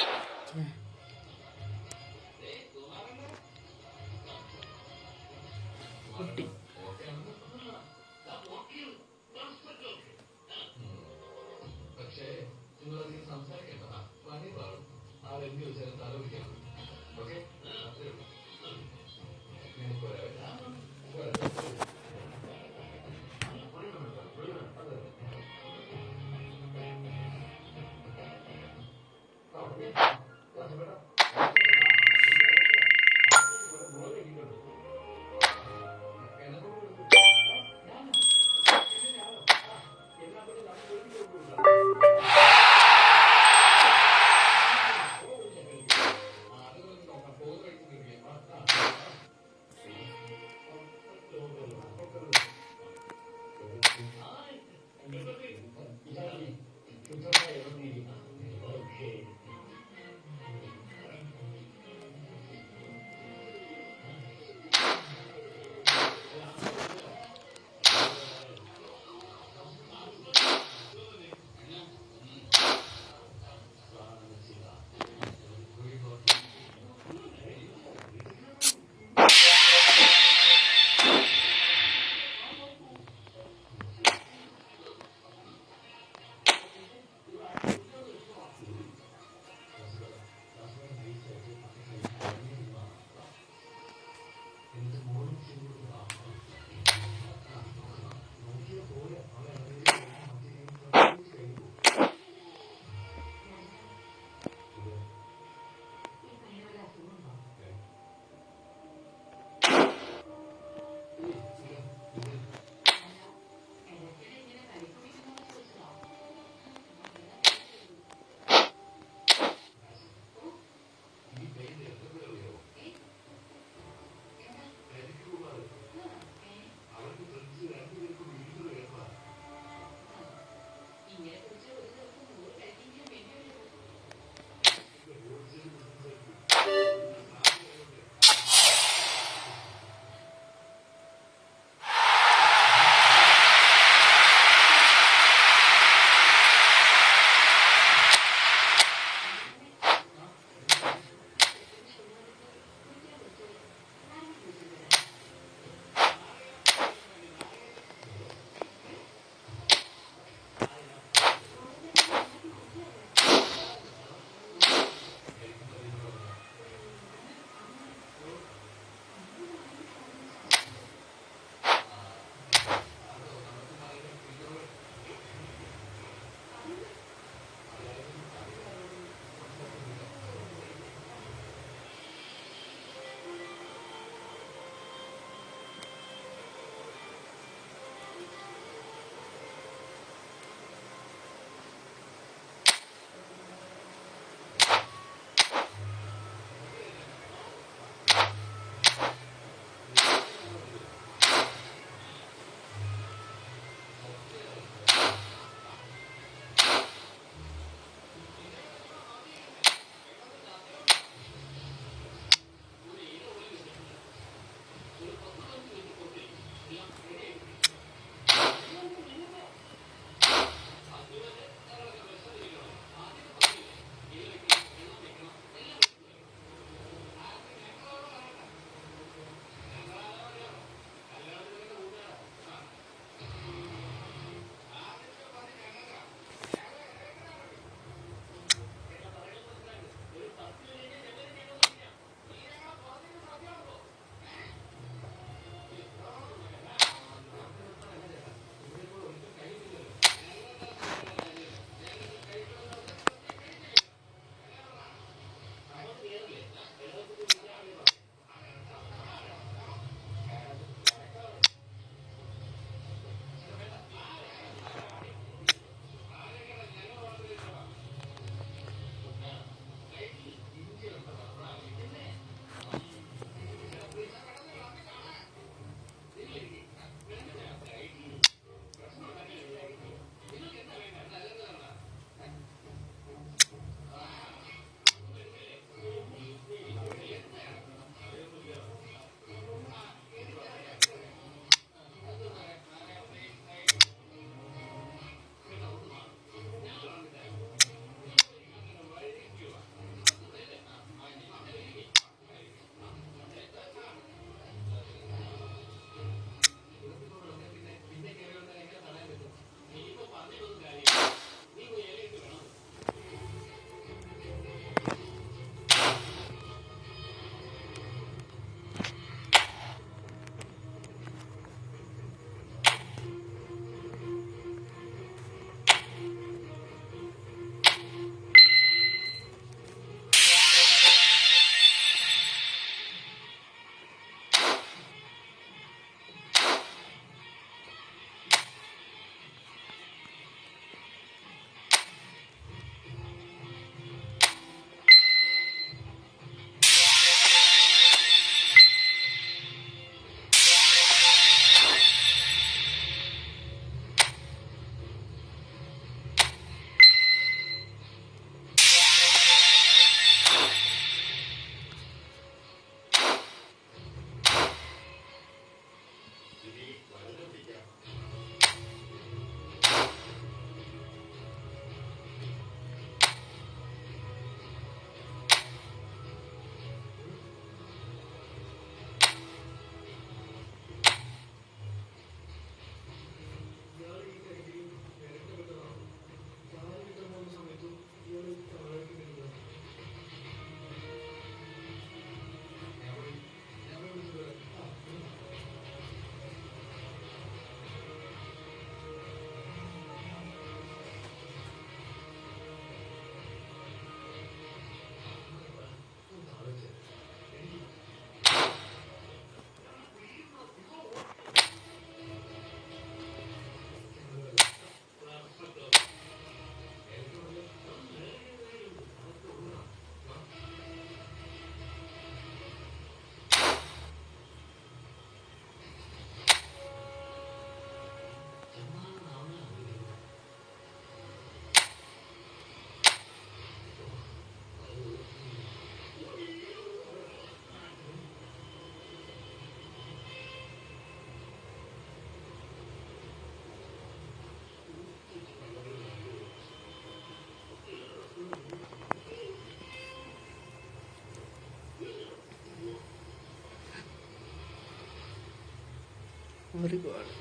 ഒരുപാട്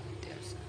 വ്യത്യാസം.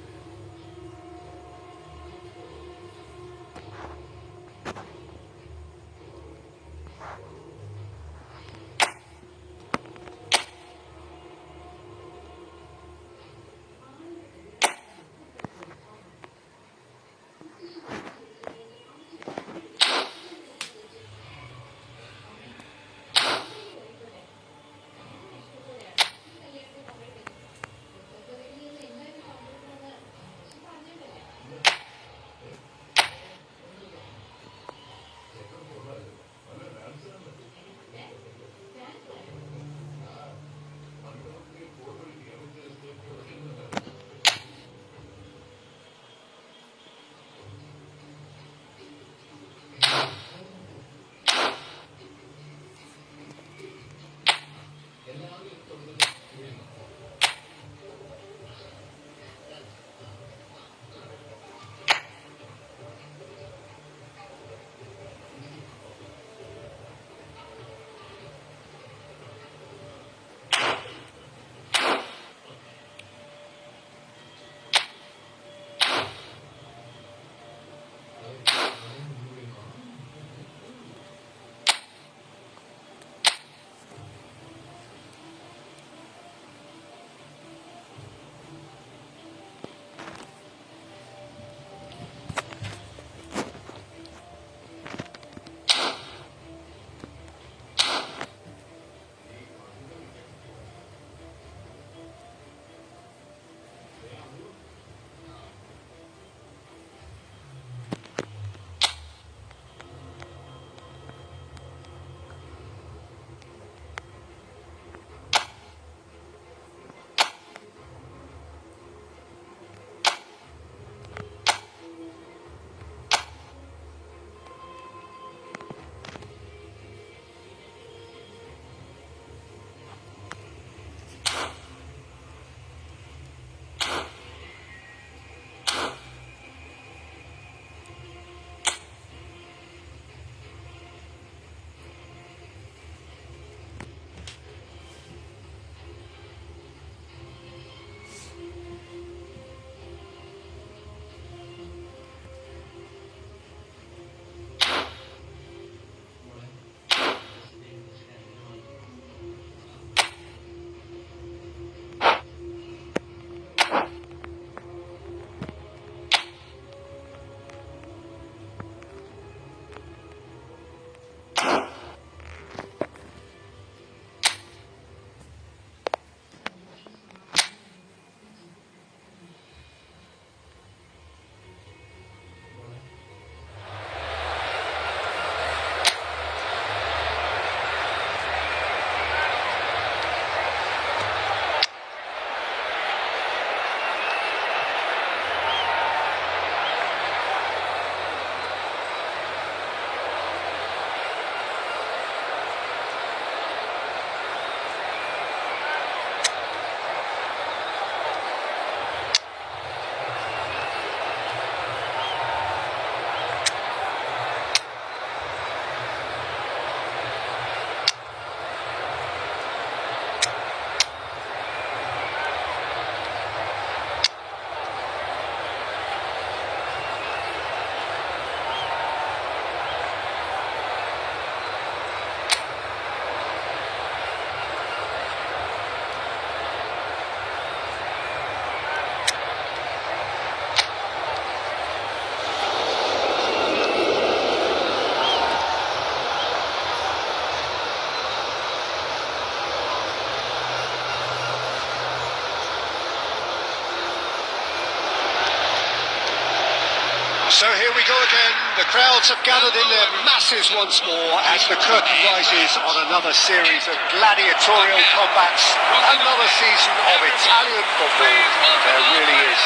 So here we go again. The crowds have gathered in their masses once more as the curtain rises on another series of gladiatorial combats, another season of Italian football. There really is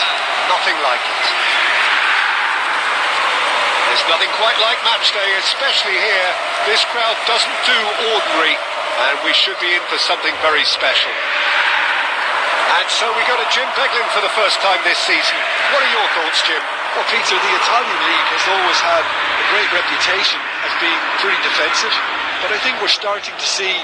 nothing like it. There's nothing quite like match day, especially here. This crowd doesn't do ordinary, and we should be in for something very special. And so we go to Jim Beglin for the first time this season. What are your thoughts, Jim? Well, Peter, the Italian league has always had a great reputation as being pretty defensive, but I think we're starting to see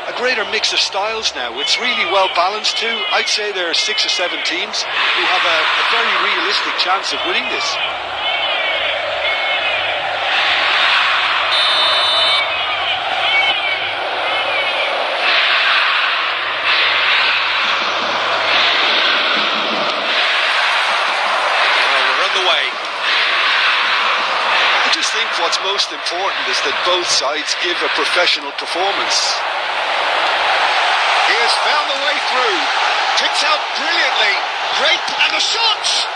a greater mix of styles now. It's really well balanced too. I'd say there are 6 or 7 teams who have a very realistic chance of winning this. What's most important is that both sides give a professional performance. He has found the way through, picked out brilliantly, great, and the shots!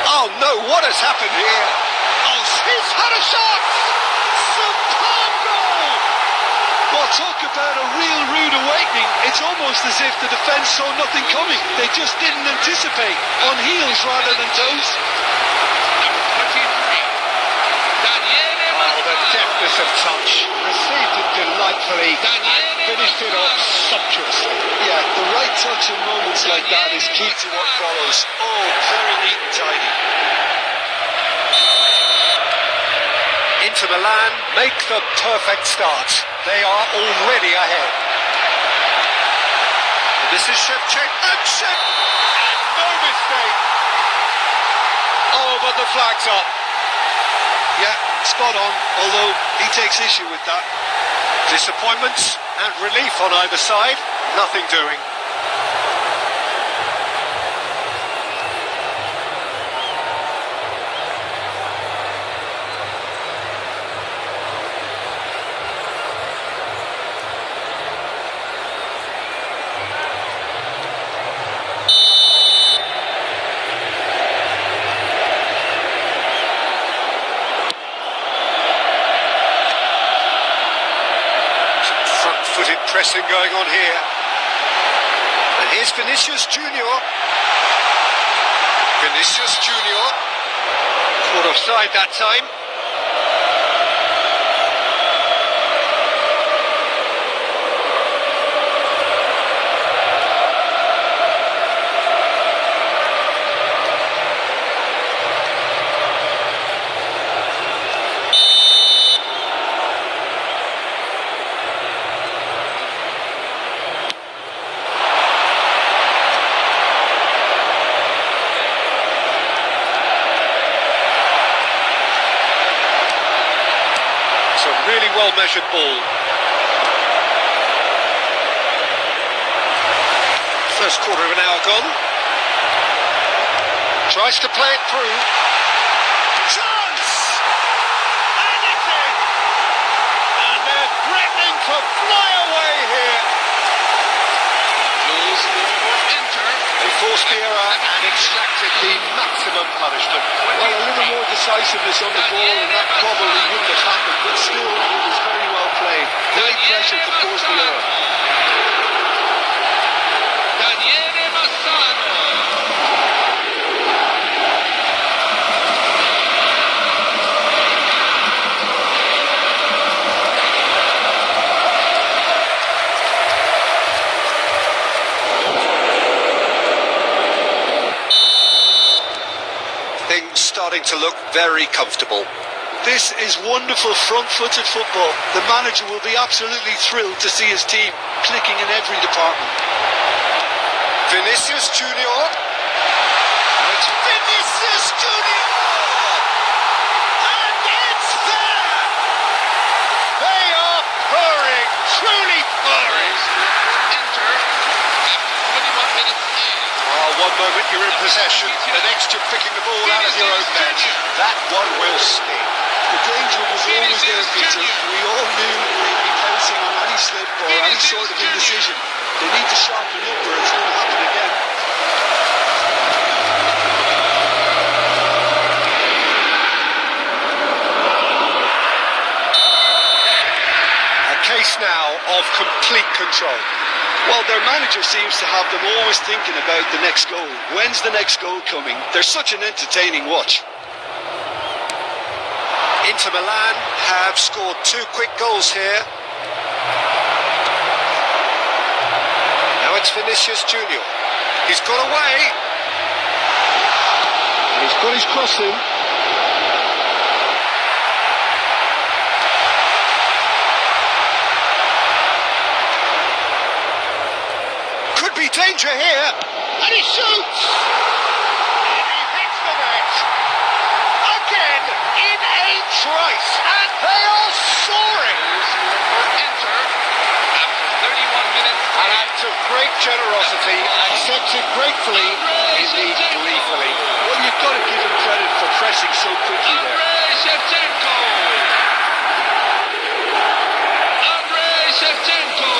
Oh no, what has happened here? Oh, he's had a shot! Superb goal! Well, talk about a real rude awakening. It's almost as if the defence saw nothing coming. They just didn't anticipate, on heels rather than toes. Oh, the deftness of touch, received it delightfully and finished it off sumptuously. Yeah, the right touch in moments like that is key to what follows. Oh, very neat and tidy. Inter Milan make the perfect start. They are already ahead. And this is Shevchenko, and no mistake. Oh, but the flag's up. Yeah, spot on, although he takes issue with that. Disappointment and relief on either side, nothing doing. Pressing going on here. And here's Vinicius Junior. Vinicius Junior. Caught offside that time. Really well measured ball. First quarter of an hour gone. Tries to play it through. Chance! And it's in! And they're threatening to fly away here. They forced the error and extracted the maximum punishment. Well, a little more decisiveness on the ball and that probably wouldn't have happened, but still it was very well played. Great pressure to force the error. Things starting to look very comfortable. This is wonderful front-footed football. The manager will be absolutely thrilled to see his team clicking in every department. Vinicius Junior. It's Vinicius Junior! And it's there! They are purring, truly purring. Enter after 21 minutes. One moment you're in possession, the next you're picking the ball out of your own net. That one will sting. The danger was always there, Peter. We all knew they'd be pouncing on any slip or any sort of indecision. They need to sharpen up or it's going to happen again. A case now of complete control. Well, their manager seems to have them always thinking about the next goal. When's the next goal coming? They're such an entertaining watch. Inter Milan have scored 2 quick goals here. Now it's Vinicius Junior. He's got away. And he's got his cross in. danger here, and he shoots! And he hits the net! Again, in a trice, and they are soaring! Enter after 31 minutes. An act of great generosity, accepted gratefully, indeed gleefully. Well, you've got to give him credit for pressing so quickly there. Andrei Shevchenko. Andrei Shevchenko.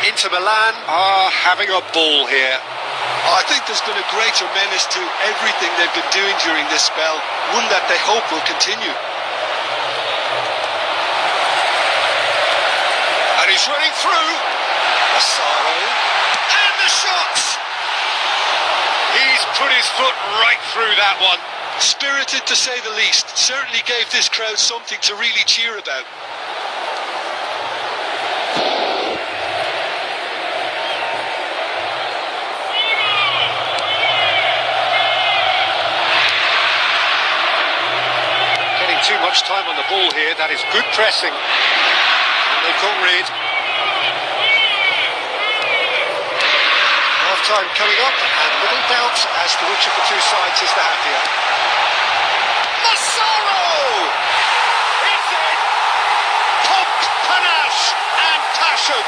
Inter Milan are having a ball here. I think there's been a greater menace to everything they've been doing during this spell, one that they hope will continue. And he's running through. Massaro. And the shots! He's put his foot right through that one. Spirited to say the least, certainly gave this crowd something to really cheer about. Too much time on the ball here. That is good pressing, and they've got rid. Half time coming up, and little doubt as to which of the two sides is the happier. Massaro! It's in! Pump, panache and passion.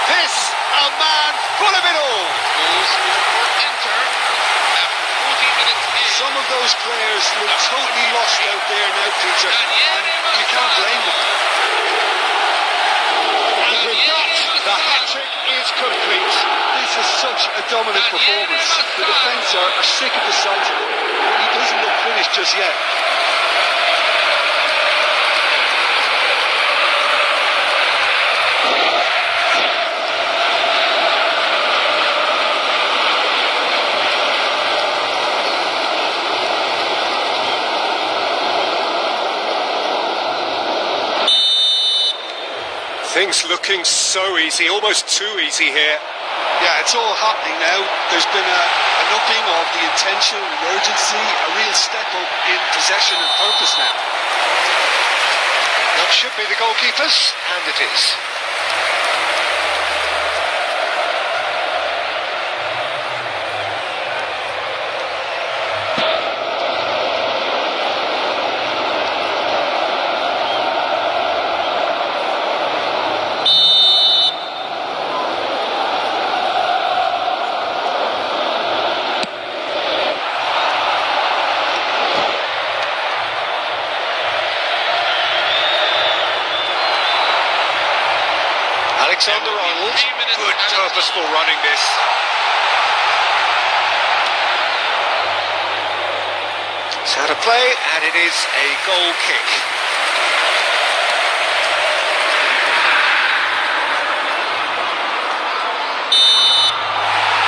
This a man full of it all. Enter after 14 minutes. Some of those players look totally lost out there now, Peter, and you can't blame them. And with that, the hat-trick is complete. This is such a dominant performance. The defence are sick of the sight of it. He doesn't look finished just yet. Things looking so easy, almost too easy here. Yeah, it's all happening now. There's been an upping of the intention and urgency, a real step up in possession and purpose now. That should be the goalkeepers, and it is. Alexander-Arnold, good purposeful running this. It's out of play, and it is a goal kick.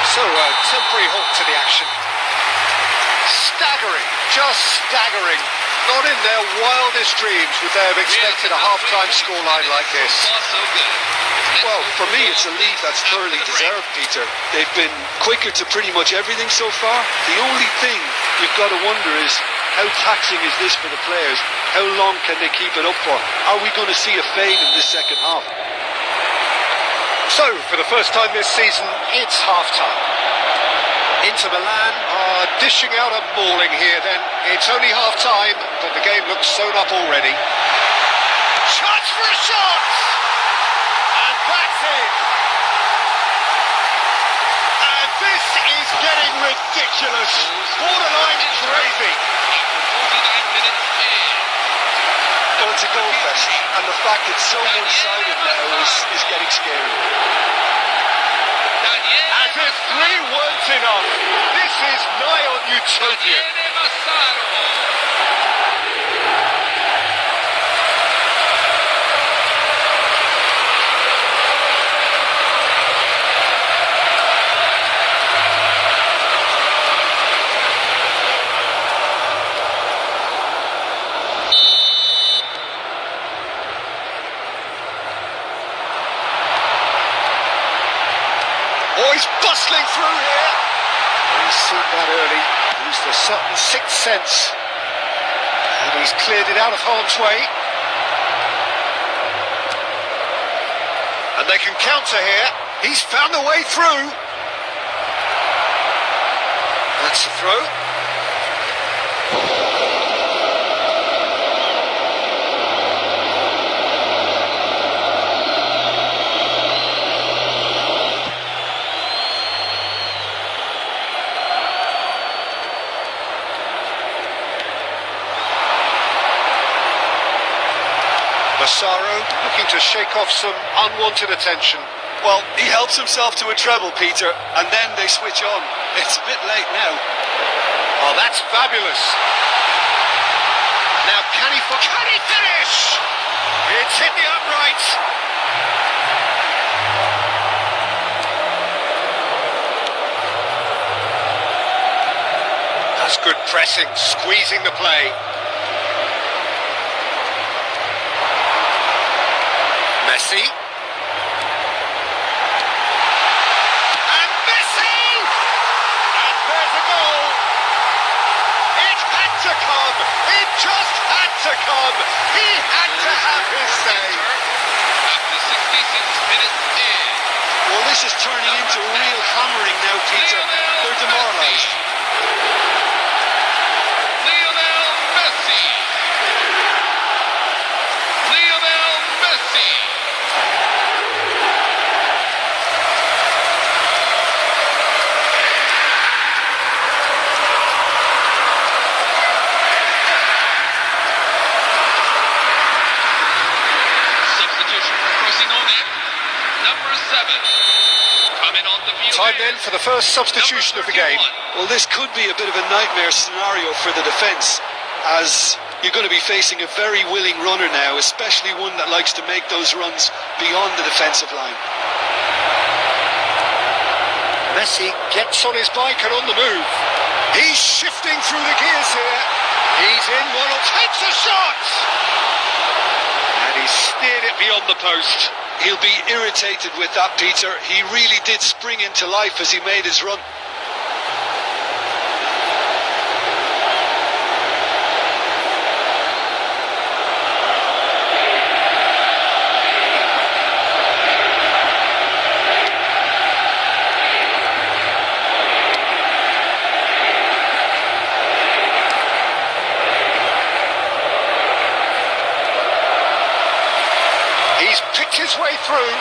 So a temporary halt to the action. Staggering, just staggering. Not in their wildest dreams would they have expected a half-time scoreline like this. Well, for me, it's a lead that's thoroughly deserved, Peter. They've been quicker to pretty much everything so far. The only thing you've got to wonder is, how taxing is this for the players? How long can they keep it up for? Are we going to see a fade in this second half? So, for the first time this season, it's half-time. Inter Milan are dishing out a mauling here then. It's only half-time, but the game looks sewn up already. Chance for a shot! And that's it! And this is getting ridiculous. Borderline crazy. Well, it's a goal fest, and the fact it's so one-sided now is getting scary. As if 3 weren't enough, this is nigh on utopia. certain sixth sense. And he's cleared it out of harm's way. And they can counter here. He's found a way through. That's the throw. Massaro looking to shake off some unwanted attention. Well, he helps himself to a treble, Peter, and then they switch on. It's a bit late now. Oh, that's fabulous. Now, can he finish? It's hit the upright. That's good pressing, squeezing the play. Messi. And Messi! And there's a goal. It had to come. It just had to come. He had to have his say. After 66 minutes in. Well, this is turning into a real hammering now, Peter. They're demoralised. Lionel Messi. Lionel Messi. Substitution for Frosinone. Number 7. Coming on the field. Time then for the first substitution of the game. Well, this could be a bit of a nightmare scenario for the defence, as you're going to be facing a very willing runner now, especially one that likes to make those runs beyond the defensive line. Messi gets on his bike and on the move. He's shifting through the gears here. He's in one, takes a shot! And he's steered it beyond the post. He'll be irritated with that, Peter. He really did spring into life as he made his run. He's picked his way through.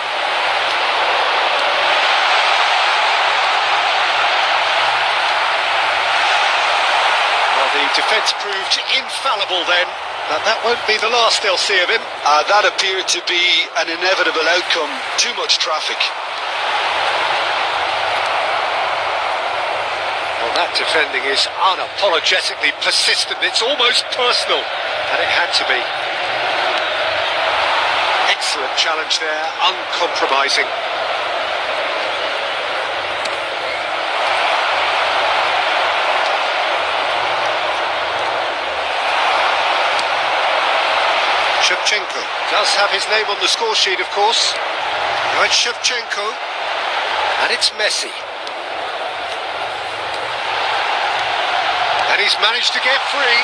Well, the defence proved infallible then, but that won't be the last they'll see of him. That appeared to be an inevitable outcome. Too much traffic. Well, that defending is unapologetically persistent. It's almost personal, and it had to be. Excellent challenge there, uncompromising. Shevchenko does have his name on the score sheet, of course. Now it's Shevchenko, and it's Messi. And he's managed to get free.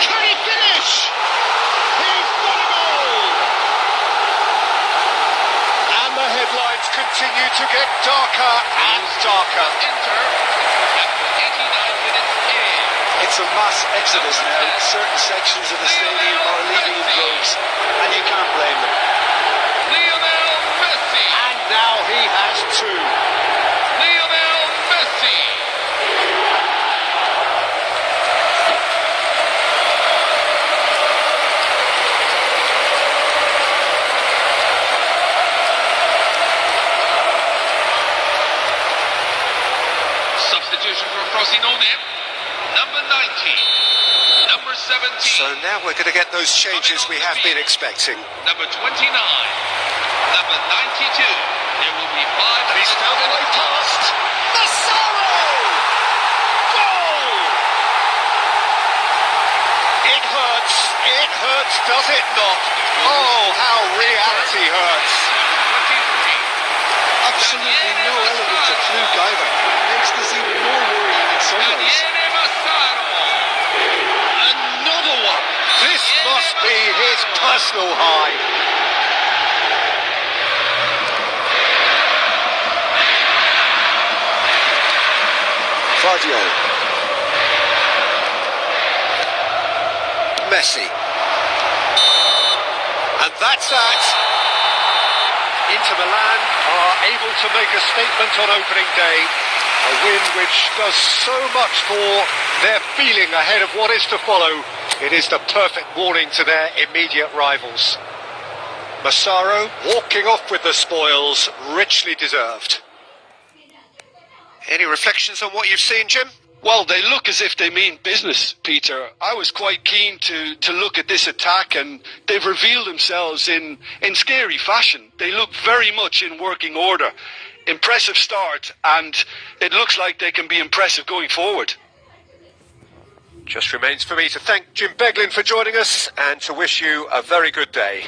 Can he finish? He's got a goal! And the headlines continue to get darker and darker. Enter after 89 minutes in. It's a mass exodus now. Certain sections of the stadium are leaving in droves, and you can't blame them. Lionel Messi. And now he has two. Lionel Messi. Substitution for Frosinone. Number 19. Number 17. So now we're going to get those changes we have been expecting. Number 29. Number 92. There will be 5. And he's found a way past. Massaro! Goal! It hurts. It hurts, does it not? Oh, how reality hurts. Number 23. absolutely no element of fluke either. Makes this even more worrying in some ways. Another one. This must be his personal high. Vardio. Messi. And that's that. Inter Milan are able to make a statement on opening day. A win which does so much for their feeling ahead of what is to follow. It is the perfect warning to their immediate rivals. Massaro walking off with the spoils, richly deserved. Any reflections on what you've seen, Jim? Well, they look as if they mean business, Peter. I was quite keen to look at this attack, and they've revealed themselves in scary fashion. They look very much in working order. Impressive start, and it looks like they can be impressive going forward. Just remains for me to thank Jim Beglin for joining us and to wish you a very good day.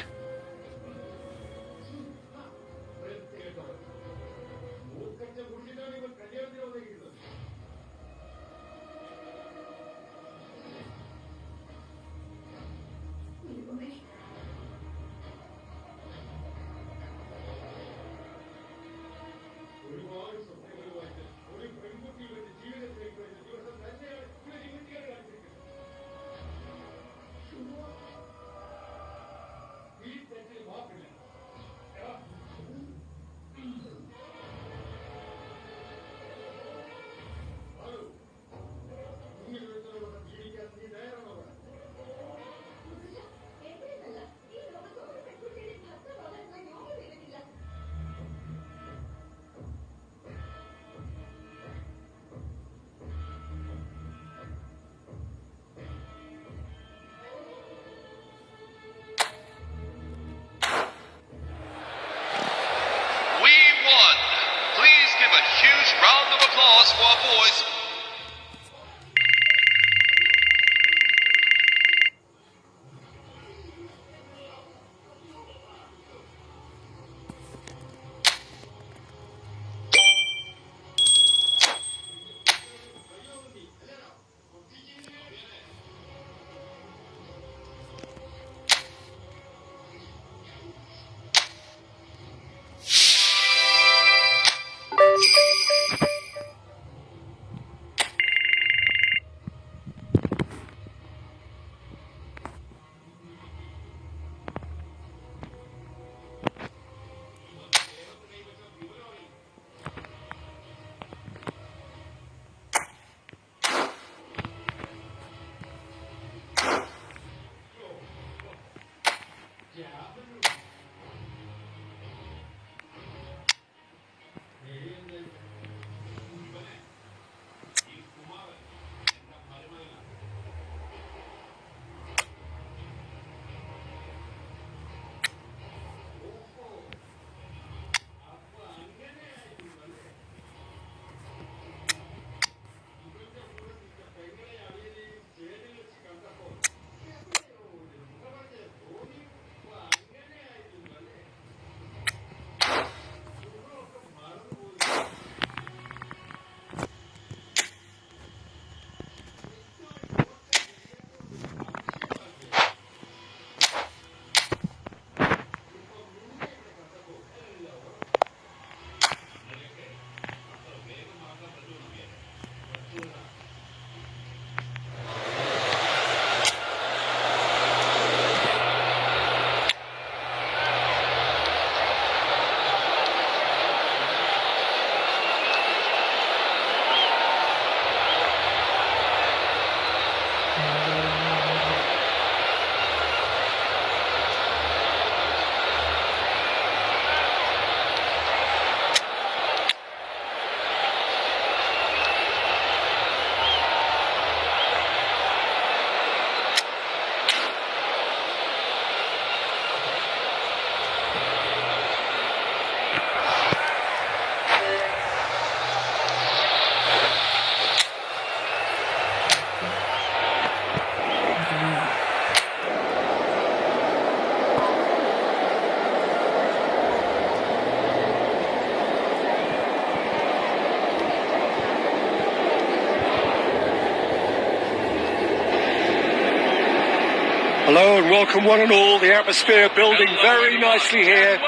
Hello and welcome one and all. The atmosphere building very nicely here.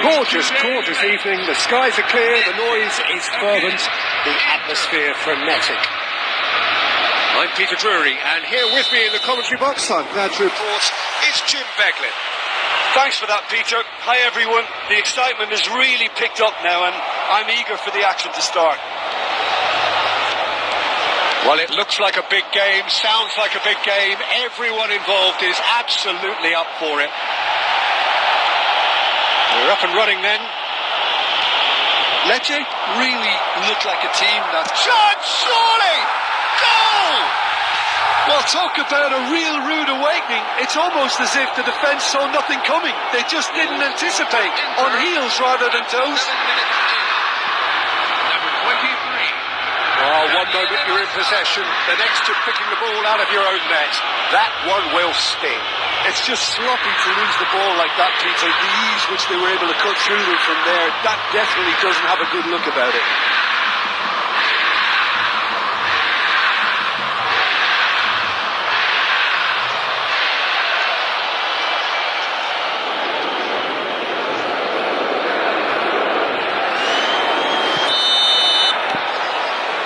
Gorgeous, gorgeous evening. The skies are clear, the noise is fervent, the atmosphere frenetic. I'm Peter Drury, and here with me in the commentary box, I'm glad to report, is Jim Beglin. Thanks for that, Peter. Hi, everyone. The excitement has really picked up now, and I'm eager for the action to start. Well, it looks like a big game, sounds like a big game. Everyone involved is absolutely up for it. We're up and running then. Lecce really look like a team that... Shot, surely! Goal! Well, talk about a real rude awakening. It's almost as if the defence saw nothing coming. They just didn't anticipate. On heels rather than toes. Oh, one moment you're in possession, the next you're picking the ball out of your own net. That one will sting. It's just sloppy to lose the ball like that, Peter. The ease which they were able to cut through them from there, that definitely doesn't have a good look about it.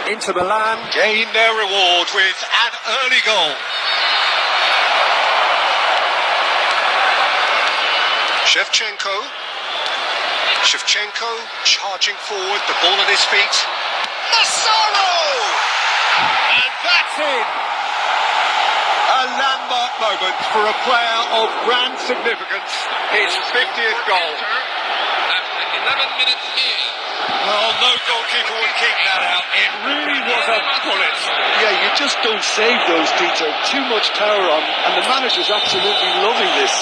Inter Milan gain their reward with an early goal. Shevchenko charging forward, the ball at his feet. Massaro! And that's in! A landmark moment for a player of grand significance. His 50th goal. After 11 minutes in. Well, no goalkeeper would keep that out. It really was a bullet. Yeah, you just don't save those, Peter. Too much power on, and the manager's absolutely loving this.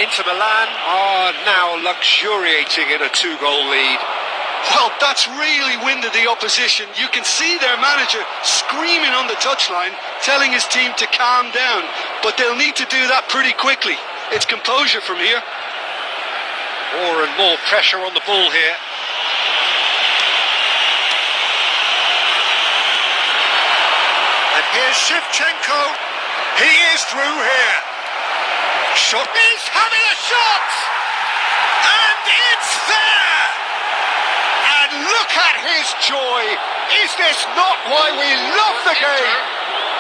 Inter Milan are now luxuriating in a 2-goal lead. Well, that's really winded the opposition. You can see their manager screaming on the touchline, telling his team to calm down. But they'll need to do that pretty quickly. It's composure from here. More and more pressure on the ball here. And here's Shevchenko. He is through here. Shot. He's having a shot! And it's there! And look at his joy. Is this not why we love the game?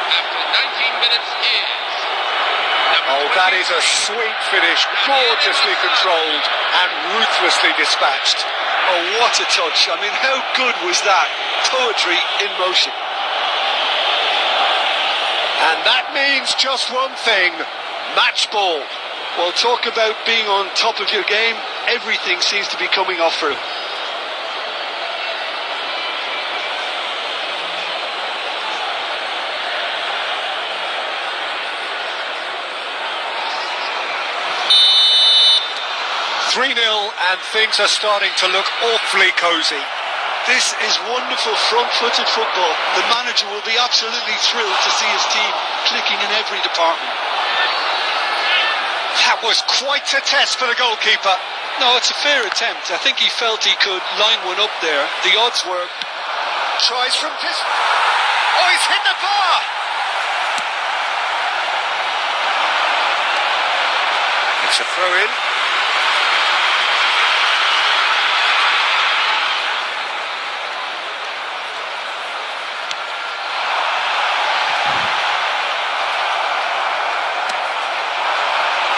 After 19 minutes is... Oh, that is a sweet finish, gorgeously controlled and ruthlessly dispatched. Oh, what a touch. I mean, how good was that? Poetry in motion. And that means just one thing, match ball. Well, talk about being on top of your game. Everything seems to be coming off for him. And things are starting to look awfully cosy. This is wonderful front-footed football. The manager will be absolutely thrilled to see his team clicking in every department. That was quite a test for the goalkeeper. No, it's a fair attempt. I think he felt he could line one up there. The odds were... Tries from this... Oh, he's hit the bar! It's a throw-in.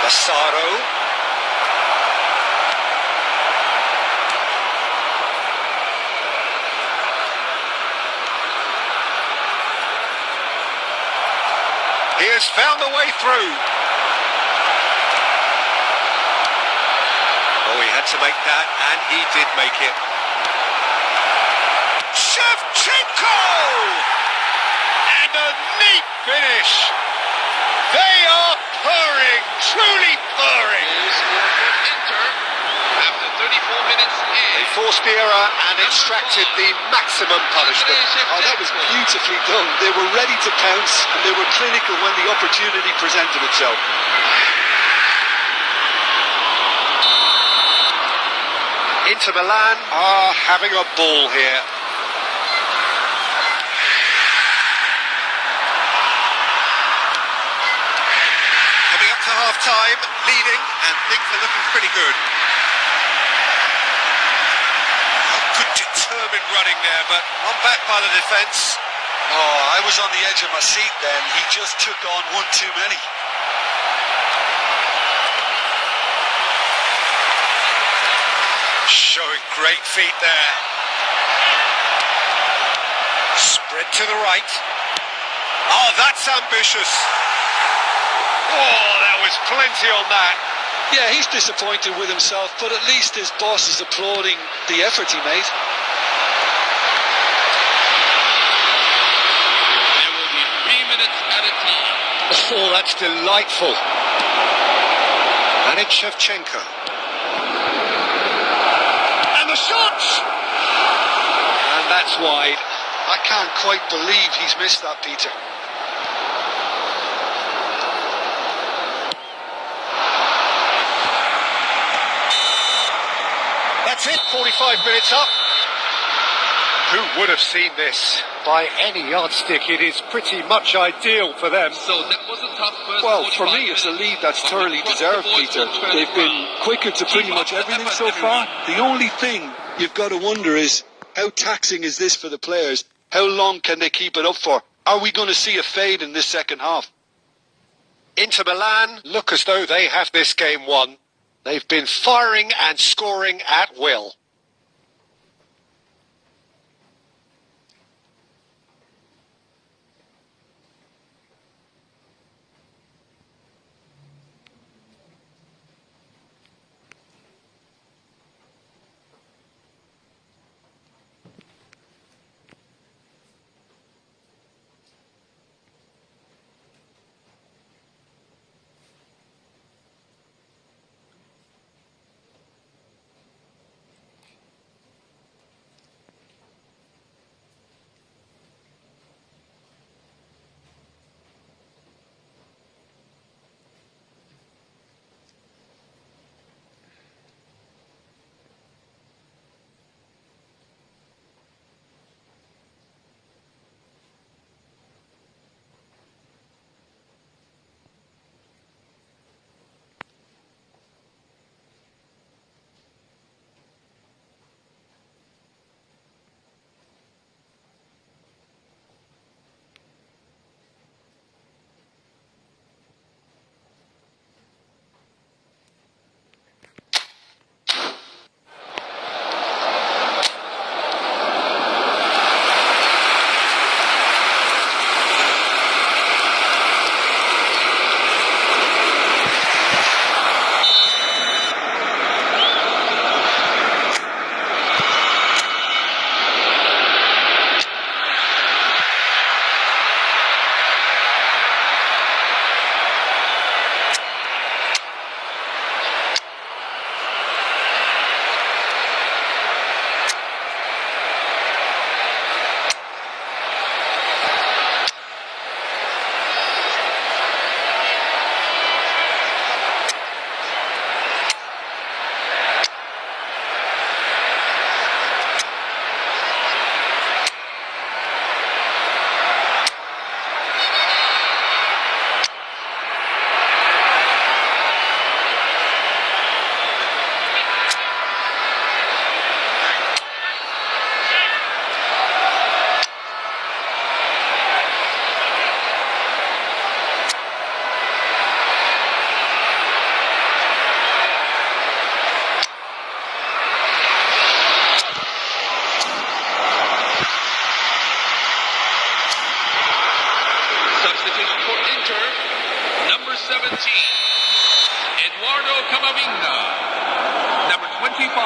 Massaro. He has found a way through. Oh, he had to make that, and he did make it. Shevchenko! And a neat finish. They are purring, truly purring. Inter, after 34 minutes in. They forced the error and extracted the maximum punishment. Oh, that was beautifully done. They were ready to pounce, and they were clinical when the opportunity presented itself. Inter Milan are having a ball here. leading, and things are looking pretty good. Good determined running there, but one back by the defence. Oh, I was on the edge of my seat then. He just took on one too many. Showing great feet there. Spread to the right. Oh, that's ambitious. Oh, there was plenty on that. Yeah, he's disappointed with himself, but at least his boss is applauding the effort he made. There will be 3 minutes at a time. Oh, that's delightful. And it's Shevchenko. And the shot! And that's wide. I can't quite believe he's missed that, Peter. That's it, 45 minutes up. Who would have seen this? By any yardstick, it is pretty much ideal for them. So that was a tough first. Well, for me, it's a lead that's thoroughly deserved, Peter. They've been quicker to pretty much everything so far. The only thing you've got to wonder is, how taxing is this for the players? How long can they keep it up for? Are we going to see a fade in this second half? Inter Milan look as though they have this game won. They've been firing and scoring at will. Substitution for Inter, number 17, Eduardo Camavinga. Number 25,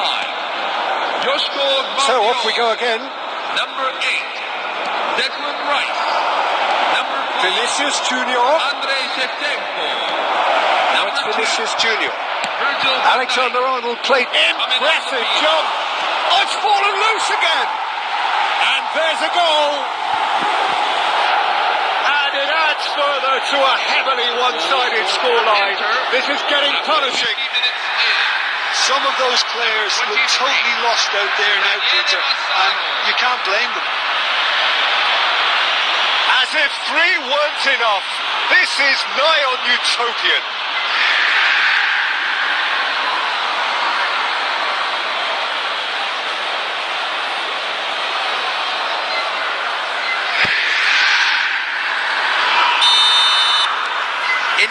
Joshko Gvardiol. So off we go again. Number 8, Declan Rice. Number 5, Vinicius Junior. Andrei Shevchenko. Now it's Vinicius Junior. Virgil Alexander Arnold played impressive jump. Oh, it's fallen loose again. And there's a goal. And it adds further to a heavily one-sided scoreline. This is getting punishing. Some of those players look totally lost out there now, Peter, and you can't blame them. As if 3 weren't enough, this is nigh on utopian.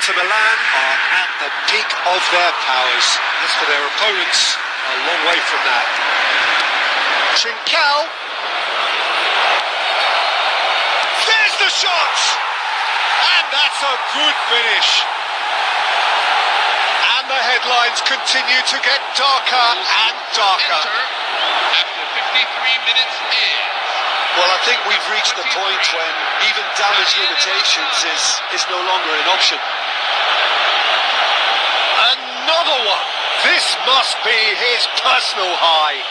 Inter Milan are at the peak of their powers. As for their opponents, a long way from that. Trincao. There's the shot! And that's a good finish. And the headlines continue to get darker and darker. After 53 minutes ends. Well, I think we've reached the point when even damage limitations is no longer an option. Another one. This must be his personal high.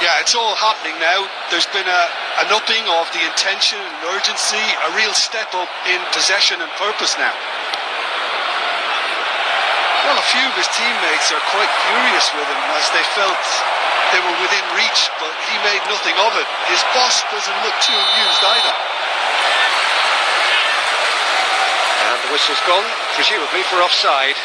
Yeah, it's all happening now. There's been an upping of the intention and urgency, a real step up in possession and purpose now. Well, a few of his teammates are quite furious with him as they felt they were within reach, but he made nothing of it. His boss doesn't look too amused either. And the whistle's gone, presumably for offside.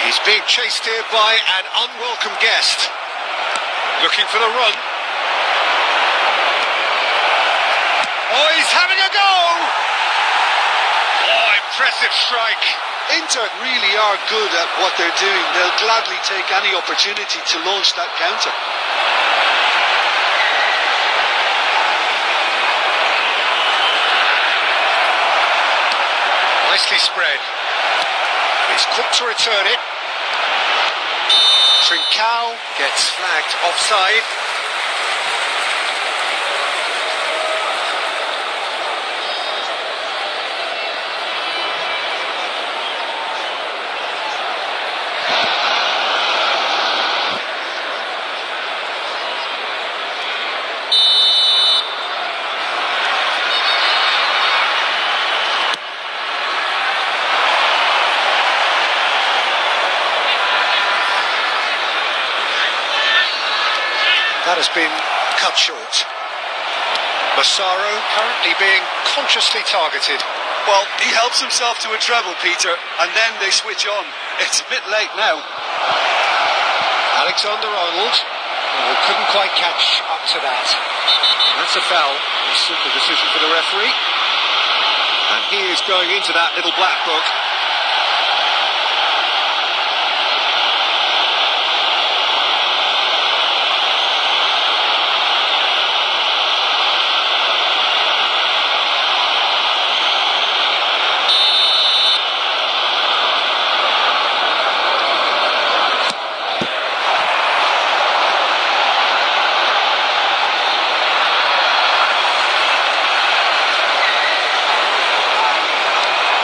He's being chased here by an unwelcome guest. Looking for the run. Oh, he's having a go! Oh, impressive strike. Inter really are good at what they're doing. They'll gladly take any opportunity to launch that counter. Nicely spread. And he's quick to return it. Trincao gets flagged offside. That has been cut short. Massaro currently being consciously targeted. Well, he helps himself to a treble, Peter, and then they switch on. It's a bit late now. Alexander-Arnold couldn't quite catch up to that. That's a foul. Simple decision for the referee. And he is going into that little black book.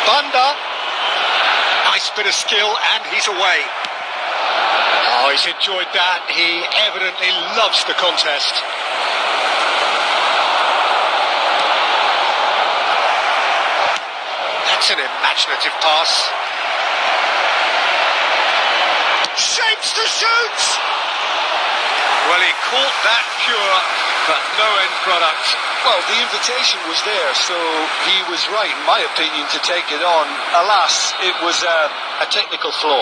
Banda. Nice bit of skill, and he's away. Oh, he's enjoyed that. He evidently loves the contest. That's an imaginative pass. Shapes to shoot! Well, he caught that pure, but no end product. Well, the invitation was there, so he was right, in my opinion, to take it on. Alas, it was a technical flaw.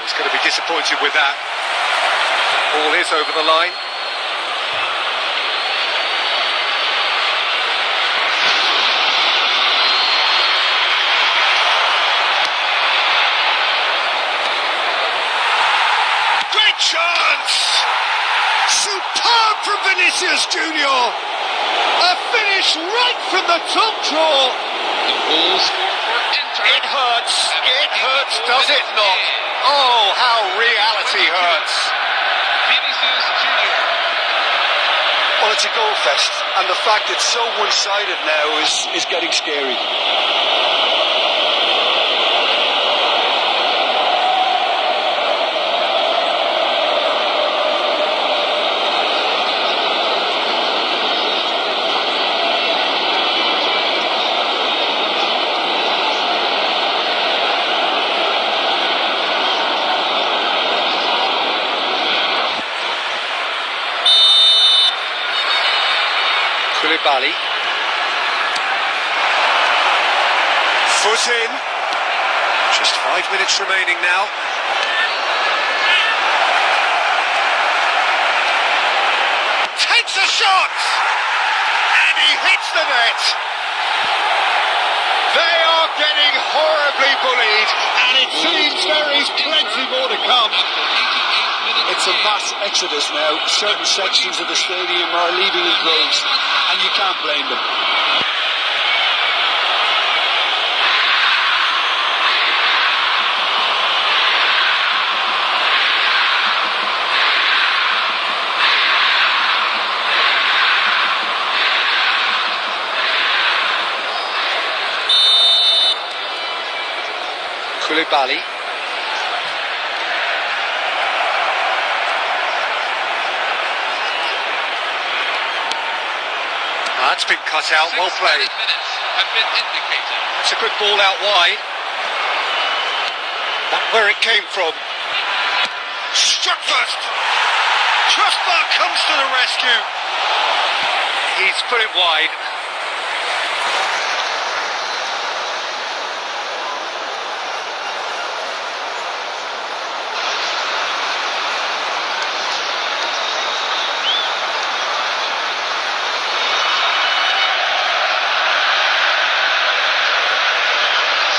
He's going to be disappointed with that. Ball is over the line. Great chance! Superb from Vinicius Junior. A finish right from the top draw. The goal scored for Inter. It hurts, does it not? Oh, how reality hurts. Vinicius Junior. It's a goal fest, and the fact it's so one-sided now is getting scary. Koulibaly. Foot in. Just 5 minutes remaining now. Takes a shot! And he hits the net. They are getting horribly bullied, and it seems there is plenty more to come. It's a mass exodus now. Certain sections of the stadium are leaving in droves, and you can't blame them. Koulibaly. That's been cut out, well played. Minutes have been indicated. That's a good ball out wide. That's where it came from. Struck first. Trustbar comes to the rescue. He's put it wide.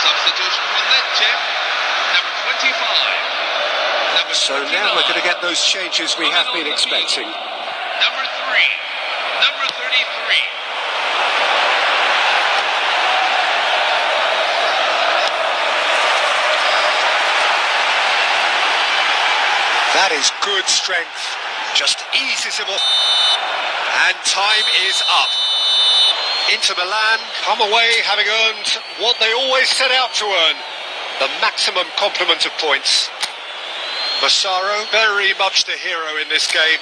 Substitution from Lecce, number 25. Number So now we're going to get those changes we have been expecting. Number 3, number 33. That is good strength. Just eases him off. And time is up. Inter Milan come away having earned what they always set out to earn. The maximum complement of points. Massaro, very much the hero in this game.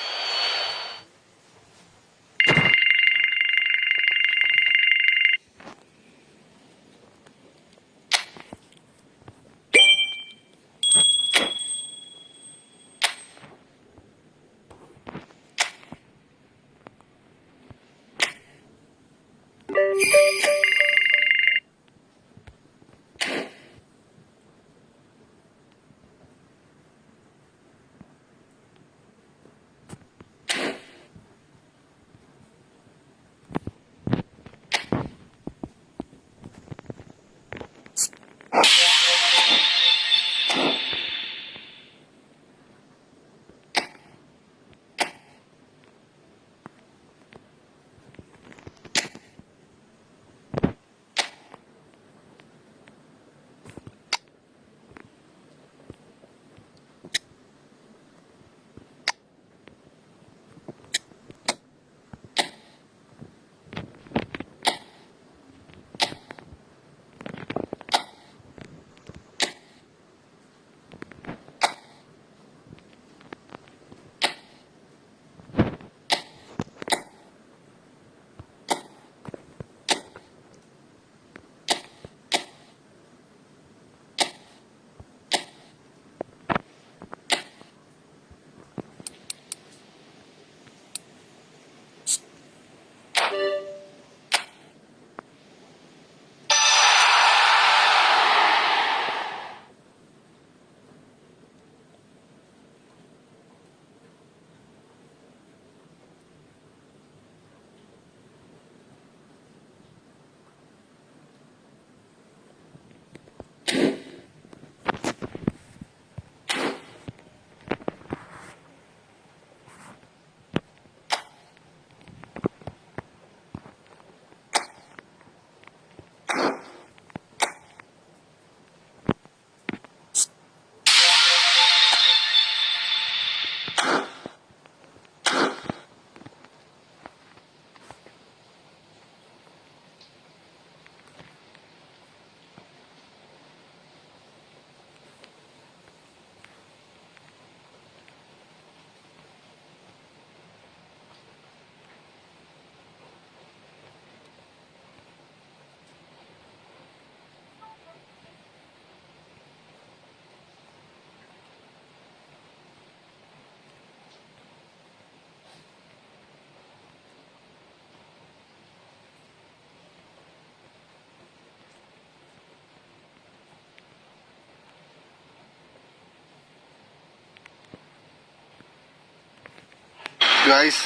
Guys,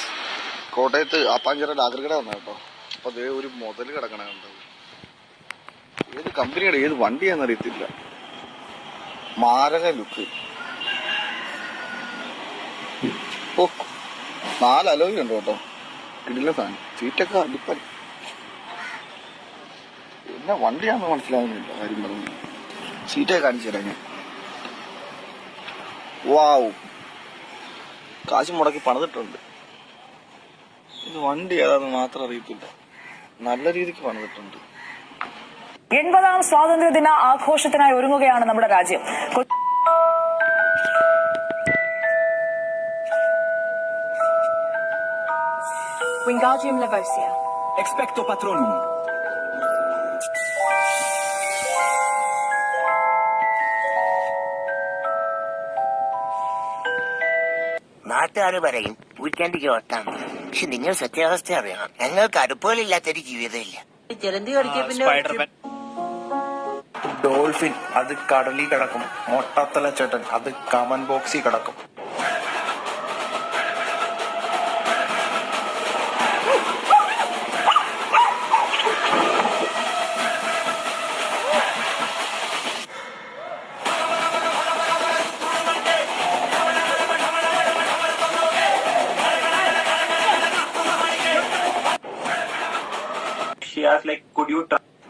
കോട്ടയത്ത് ആപ്പാഞ്ചിറ ലാഗർകട വന്ന കേട്ടോ. അപ്പൊ അതേ ഒരു മുതൽ കിടക്കണ കണ്ടത്. ഏത് കമ്പനിയുടെ ഏത് വണ്ടിയാന്ന് അറിയത്തില്ല. മാരക ലുക്ക്. ഓ, 4 അലോയി ഉണ്ട് കേട്ടോ. കിടില സാധനം. സീറ്റൊക്കെ അടിപ്പൻ. എന്നാ വണ്ടിയാണെന്ന് മനസ്സിലാകുന്നില്ല. കാര്യം പറഞ്ഞു സീറ്റൊക്കെ കാണിച്ചു തരാം ഞാൻ. വാവ്, കാശ് മുടക്കി പണിതിട്ടുണ്ട്. ഇത് വണ്ടി ഏതാന്ന് മാത്രം അറിയത്തില്ല. നല്ല രീതിക്ക് പണിതിട്ടുണ്ട്. 80ാം സ്വാതന്ത്ര്യദിന ആഘോഷത്തിനായി ഒരുങ്ങുകയാണ് നമ്മുടെ രാജ്യം. Wingardium Leviosa. Expecto Patronum. നാട്ടുകാർ പറയും പൂച്ചണ്ടിക്ക് ഓട്ടാണ്. പക്ഷെ നിങ്ങൾ സത്യാവസ്ഥ അറിയണം. ഞങ്ങൾക്ക് അടുപ്പുകളില്ലാത്തൊരു ജീവിതമില്ല. ഡോൾഫിൻ അത് കടലിൽ കിടക്കും. മൊട്ടത്തല ചേട്ടൻ അത് കമന്റ് ബോക്സിൽ കിടക്കും.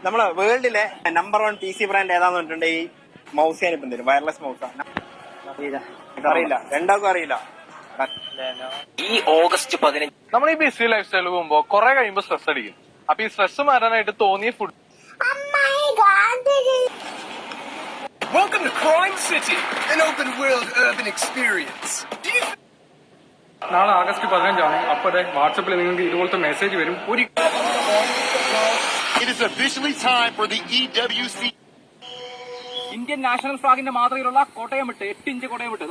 നമ്മളെ വേൾഡിലെ നമ്പർ 1 PC ബ്രാൻഡ് ഏതാന്ന് പറഞ്ഞിട്ടുണ്ട്. ഈ മൗസ് ഞാനിപ്പം തരും. വയർലെസ് മൗസാ. അറിയില്ല, രണ്ടാൾക്കും അറിയില്ല. ഈ ഓഗസ്റ്റ് 15 നമ്മൾ ഈ ബിസി ലൈഫ് സ്റ്റൈൽ പോകുമ്പോ കുറെ കഴിയുമ്പോ സ്ട്രെസ് അടിക്കും. അപ്പൊ ഈ സ്ട്രെസ് മാറാനായിട്ട് തോന്നിയ food. Welcome to Crime City, an open world urban experience. നാളെ ആഗസ്റ്റ് 15 അപ്പോഴേ വാട്സപ്പിൽ നിങ്ങൾക്ക് ഇതുപോലത്തെ മെസ്സേജ് വരും. It is officially time for the EWC. Indian national ഫ്ലാഗിന്റെ മാതൃകയിലുള്ള കോട്ടയം വിട്ട് 8 ഇഞ്ച് കോട്ടയം വിട്ട്.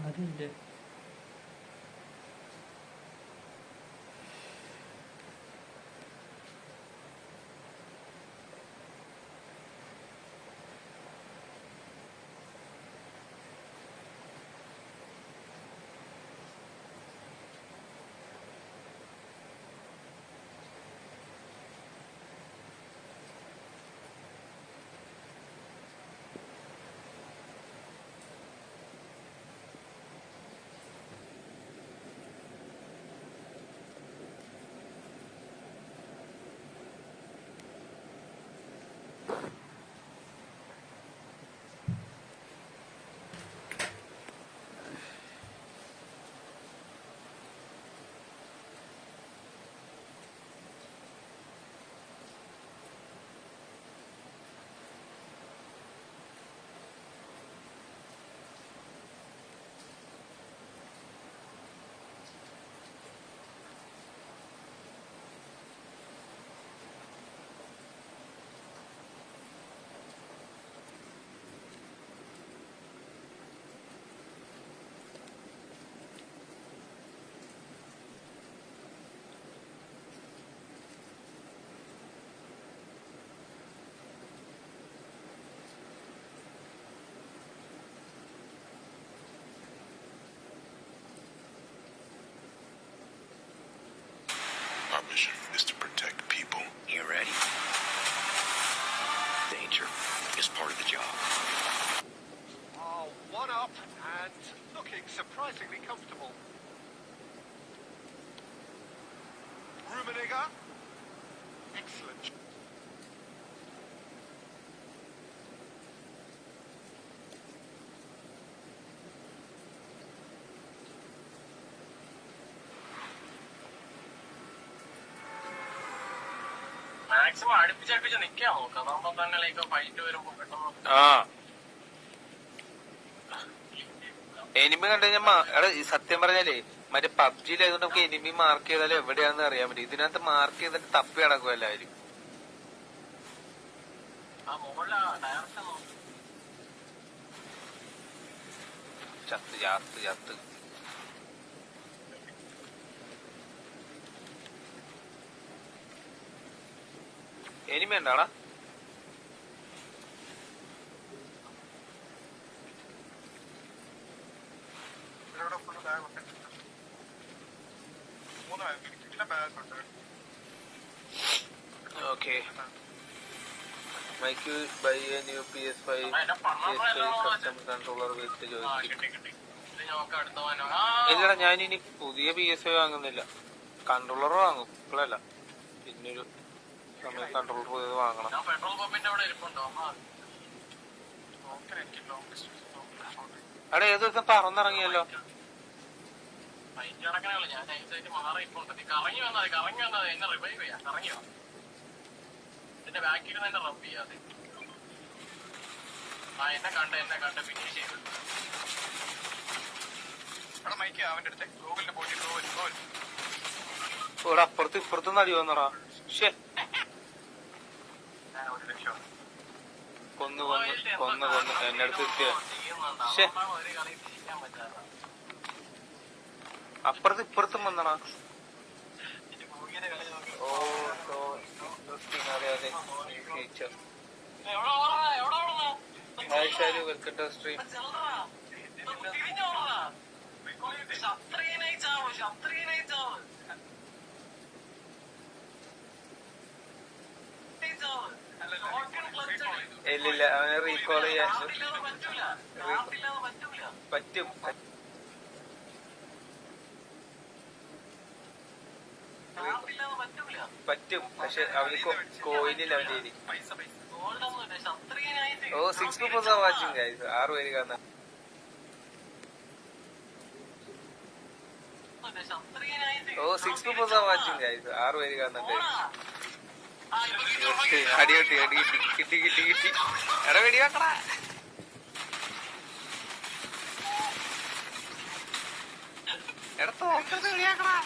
അറിയില്ല. mission is to protect people. You ready? Danger is part of the job. Oh, one up and looking surprisingly comfortable. Rummenigge. Excellent. Maximum അടുപ്പിച്ചടുപ്പിച്ച് നിക്കാൻ നോക്കാം. അതാകുമ്പോ തന്നെ ലൈക്ക് ഫൈറ്റ് വരുമ്പോ പെട്ടെന്ന് എനിമി കണ്ടു കഴിഞ്ഞാൽ സത്യം പറഞ്ഞാലേ മറ്റേ പബ്ജിയിലായതുകൊണ്ട് നമുക്ക് എനിമി മാർക്ക് ചെയ്താലും എവിടെയാണെന്ന് അറിയാൻ പറ്റും. ഇതിനകത്ത് മാർക്ക് ചെയ്തിട്ട് തപ്പി അടക്കും എല്ലാവരും. ചത്ത് ചത്ത് ചത്ത്. Enemy ഉണ്ടാടാ. Okay. Mike, you buy a new PS5 custom controller with joystick. ഇല്ലടാ, ഞാനിനി പുതിയ PS5 വാങ്ങുന്നില്ല. കൺട്രോളർ വാങ്ങും ഇപ്പോഴല്ല, പിന്നൊരു സമയം കൺട്രോളർ പുതിയത് വാങ്ങണം. അവിടെ ഏത് ദിവസം പറന്നിറങ്ങിയല്ലോ. എന്നെ ബാക്കിൽ തന്നെ റബ് ചെയ്യാതെ എന്നെ കണ്ട് ഫിനിഷ് ചെയ്ത് മൈക്ക് അവന്റെ അടുത്ത് ഗൂഗിളിന്റെ പോയിട്ട് ഇവിടെ അപ്പുറത്ത് ഇപ്പുറത്തുനിന്ന് അടി വന്നടാ. ശേ, കൊന്നു എന്റെ അടുത്ത് എത്തിയ. ശേ, അപ്പുറത്ത് ഇപ്പുറത്തും വന്നടാ. ഓ അതെ അതെ. Feature welcome to stream. ഇല്ലില്ല, അവനെ റീകോൾ ചെയ്യാൻ പറ്റും. പക്ഷെ അവന് കോയിനില്ല അവന്റെ കയ്യിൽ. ഓ 6 people are watching guys. 6 പേര് കാണാം. ഓ 6 people are watching guys. 6 പേര് കാണുന്നുണ്ട്. അടി കിട്ടി. എടാ വെടി വെക്കടാ. എടാ തോക്കത് വെടിയാക്കടാ.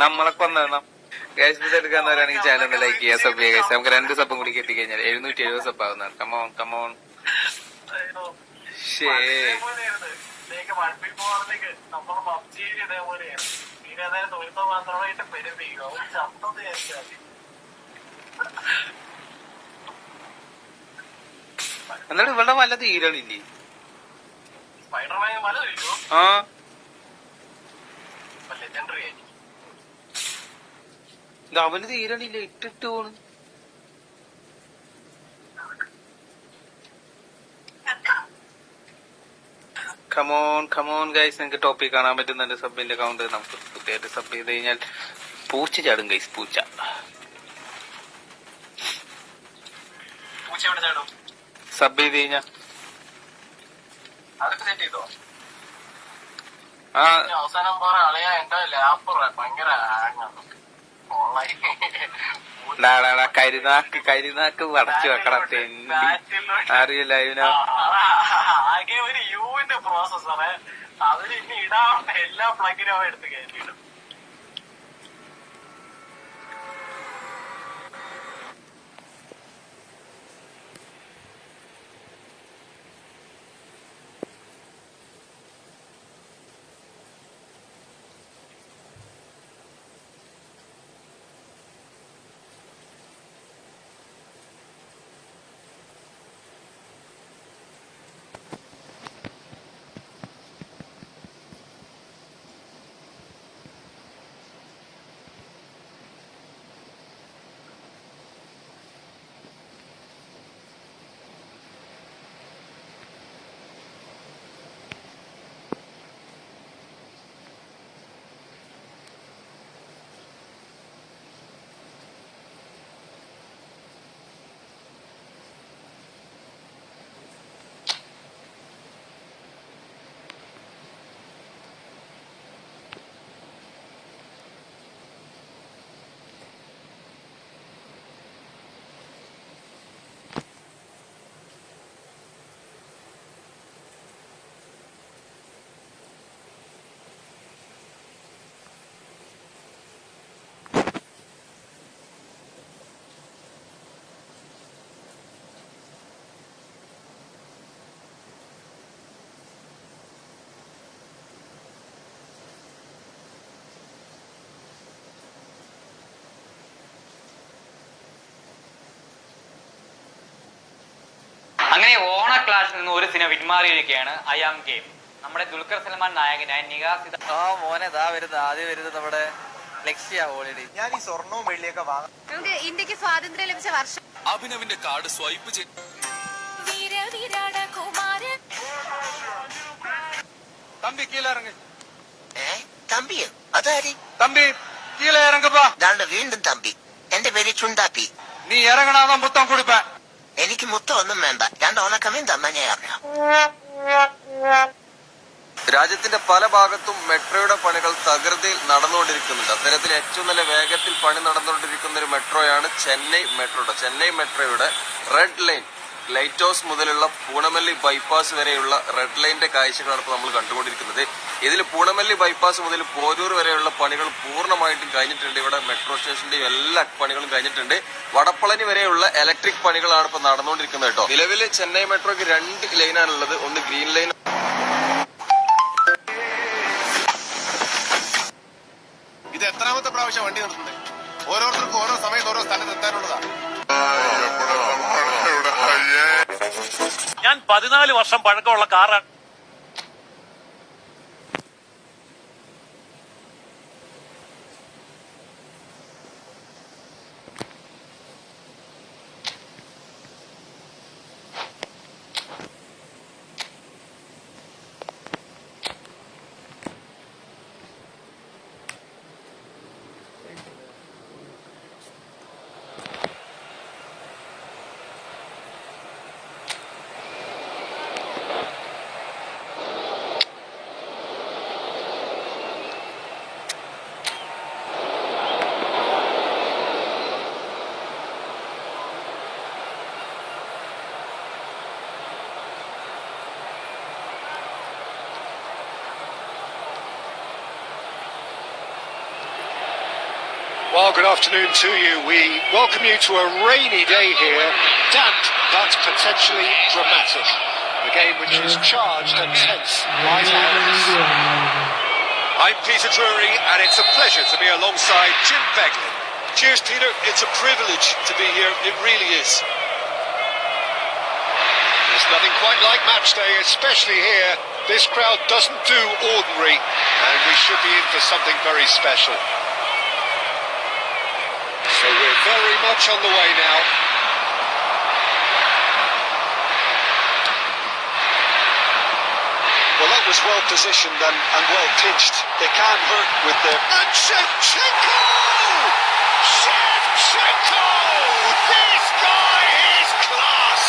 നമ്മളെ കൊന്നെണ്ണം ഗൈസ് എടുക്കാന്നവരാണെങ്കിൽ ചാനൽ ഒന്ന് ലൈക്ക് ചെയ്യുക, സബ് ചെയ്യുക ഗൈസ്. നമുക്ക് 2 സബും കൂടി കിട്ടിക്കഴിഞ്ഞാൽ 770 സബ് ആവുന്നതാണ്. കമോൺ. ശേ, എന്നിട്ട് ഇവിടെ വല്ല തീരണില്ലേ? ആ അവന് തീരണില്ല, ഇട്ടിട്ട് പോണ്. Come on guys. നിങ്ങൾക്ക് ടോപ്പിക് കാണാൻ പറ്റുന്നുണ്ട്. സബിന്റെ അക്കൗണ്ട് നമുക്ക് പുതിയായിട്ട് സബ് ചെയ്ത് കഴിഞ്ഞാൽ പൂച്ച ചാടും ഗൈസ്. പൂച്ച സബ് ചെയ്ത് കഴിഞ്ഞാ അവസാനം പറയാ എന്റെ ലാപ്പ് ഭയങ്കര ഹാങ്ങാണ്. ഓൺലൈൻ കരിനാക്ക് വടച്ചു വെക്കണം. അറിയില്ല ഇവനോ ആകെ ഒരു യുവിന്റെ പ്രോസസ്സറെ അതിന് ഇനി ഇടാവുന്ന എല്ലാ പ്ലഗിനും എടുത്ത് കയറ്റിയിടും. അങ്ങനെ ഓണ ക്ലാസ്സിൽ നിന്ന് ഒരു സിനിമ പിന്മാറിയിരിക്കുകയാണ് ഐ ആം ഗെയിം. നമ്മുടെ ദുൽഖർ സൽമാൻ നായകനായ നിഗാസിത മോനെ ആദ്യം വരുന്നത് നമ്മുടെ ലക്ഷ്യ ഓൾറെഡി. ഞാൻ ഈ സ്വർണവും വെള്ളിയൊക്കെ വാങ്ങാം. നമുക്ക് ഇന്ത്യക്ക് സ്വാതന്ത്ര്യം ലഭിച്ച വർഷം അഭിനവിന്റെ കാർഡ് സ്വൈപ്പ് ചെയ്ത് തമ്പി കീഴെ ഇറങ്ങ്. തമ്പിയോ? അതാരി? തമ്പി കീഴെ ഇറങ്ങപ്പാ. വീണ്ടും തമ്പി. എന്റെ പേര് ചുണ്ടാപ്പി. നീ ഇറങ്ങണാതാ മുത്തം കൊടുപ്പ. എനിക്ക് മുത്തം ഒന്നും വേണ്ട, 2 ഉണക്കമീൻ തന്നെ അറിയാം. രാജ്യത്തിന്റെ പല ഭാഗത്തും മെട്രോയുടെ പണികൾ തകൃതിയിൽ നടന്നുകൊണ്ടിരിക്കുന്നുണ്ട്. അത്തരത്തിൽ ഏറ്റവും നല്ല വേഗത്തിൽ പണി നടന്നുകൊണ്ടിരിക്കുന്ന ഒരു മെട്രോയാണ് ചെന്നൈ മെട്രോ. ചെന്നൈ മെട്രോയുടെ റെഡ് ലൈൻ, ലൈറ്റ് ഹൗസ് മുതലുള്ള പൂണമല്ലി ബൈപ്പാസ് വരെയുള്ള റെഡ് ലൈനിന്റെ കാഴ്ചകളാണ് ഇപ്പോൾ നമ്മൾ കണ്ടുകൊണ്ടിരിക്കുന്നത്. ഇതിൽ പൂണമല്ലി ബൈപ്പാസ് മുതൽ പോരൂർ വരെയുള്ള പണികൾ പൂർണ്ണമായിട്ടും കഴിഞ്ഞിട്ടുണ്ട്. ഇവിടെ മെട്രോ സ്റ്റേഷന്റെയും എല്ലാ പണികളും കഴിഞ്ഞിട്ടുണ്ട്. വടപ്പളനി വരെയുള്ള ഇലക്ട്രിക് പണികളാണ് ഇപ്പോൾ നടന്നുകൊണ്ടിരിക്കുന്നത് കേട്ടോ. നിലവിൽ ചെന്നൈ മെട്രോയ്ക്ക് 2 ലൈനാണുള്ളത്. ഒന്ന് ഗ്രീൻ ലൈൻ. ഇത് എത്രാമത്തെ പ്രാവശ്യം വണ്ടി നിർത്തുന്നത്? ഓരോരുത്തർക്കും ഓരോ സമയത്ത് ഓരോ സ്ഥലത്ത് എത്താനുള്ളതാണ്. ഞാൻ 14 വർഷം പഴക്കമുള്ള കാറാണ്. Well, good afternoon to you. We welcome you to a rainy day here, damp but potentially dramatic. A game which is charged and tense right now. I'm Peter Drury, and it's a pleasure to be alongside Jim Beglin. Cheers, Peter. It's a privilege to be here. It really is. There's nothing quite like match day, especially here. This crowd doesn't do ordinary, and we should be in for something very special. So we're very much on the way now. Well, that was well positioned and well pitched. They can't hurt with their... And Shevchenko! Shevchenko! This guy is class!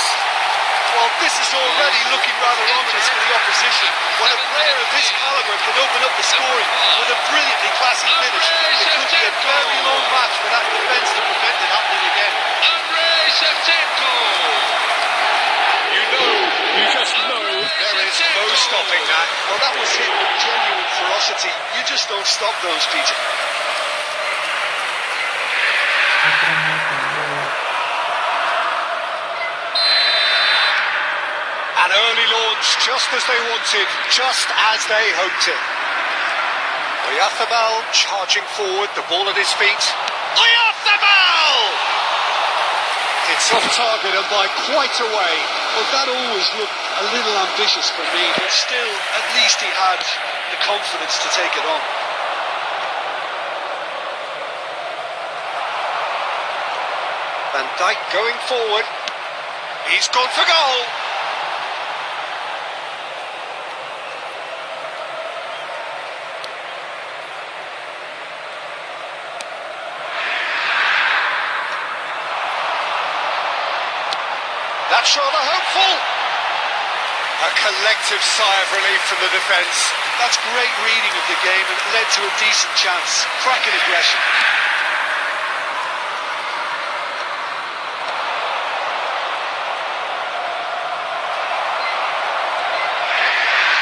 Well, This is already looking rather ominous for the opposition when a player of his calibre can open up the scoring with a brilliantly classy finish. It could be a very long match for that defence to prevent it happening again. You just know there is no stopping that. Well, that was hit with genuine ferocity. You just don't stop those, Peter. An early launch, just as they wanted, just as they hoped it. Oyarzabal charging forward, the ball at his feet. Oyarzabal! It's off target and by quite a way. Well, that always looked a little ambitious for me, but still, at least he had the confidence to take it on. Van Dijk going forward. He's gone for goal. That's rather hopeful. A collective sigh of relief from the defence. That's great reading of the game and it led to a decent chance. Cracking aggression.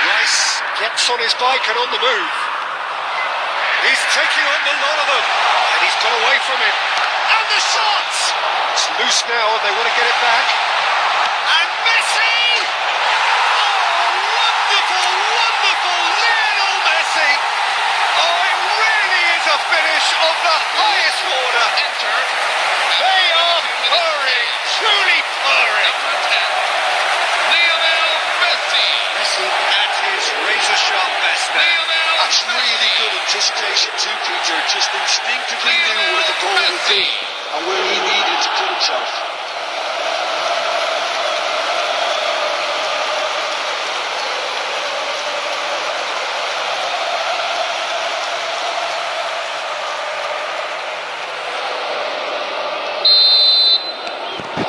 Rice gets on his bike and on the move. He's taking on the lot of them. And he's got away from it. And the shot! It's loose now and they want to get it back. And Messi! Oh, wonderful, wonderful Lionel Messi! Oh, it really is a finish of the highest order. They are purring, truly purring. Lionel Messi. Messi at his razor-sharp best now. That's really good anticipation too, Peter. Just instinctively knew where the ball would be and where he needed to put himself.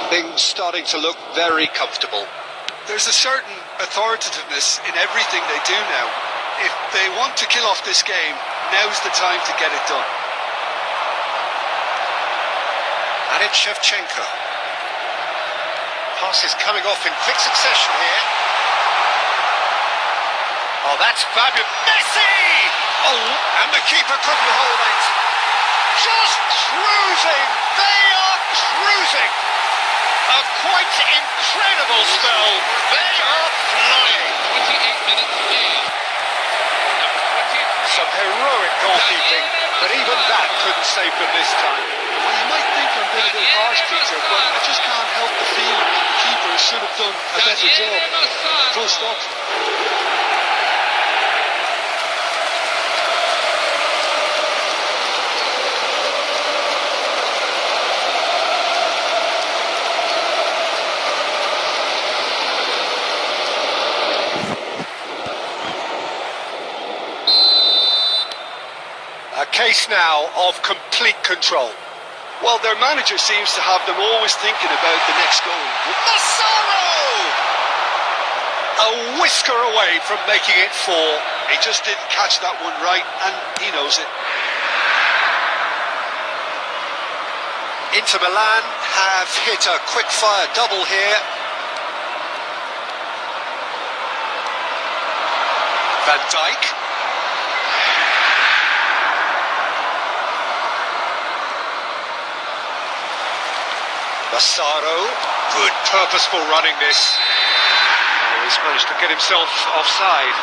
Things starting to look very comfortable. There's a certain authoritativeness in everything they do now. If they want to kill off this game, now's the time to get it done. And it's Shevchenko. Pass is coming off in quick succession here. Oh, that's fabulous. Messi! Oh, and the keeper couldn't hold it. Just cruising. They are cruising. A quite incredible spell. They are flying. 28 minutes in. Some heroic goalkeeping, but even that couldn't save them this time. Well, you might think I'm being a bit harsh, Peter, but I just can't help the feeling that the keeper should have done a better job. Full stop. A case now of complete control. Well, their manager seems to have them always thinking about the next goal. Massaro! A whisker away from making it 4. He just didn't catch that one right, and he knows it. Inter Milan have hit a quick-fire double here. Van Dijk. Massaro, good purposeful running this. Oh, he's managed to get himself offside.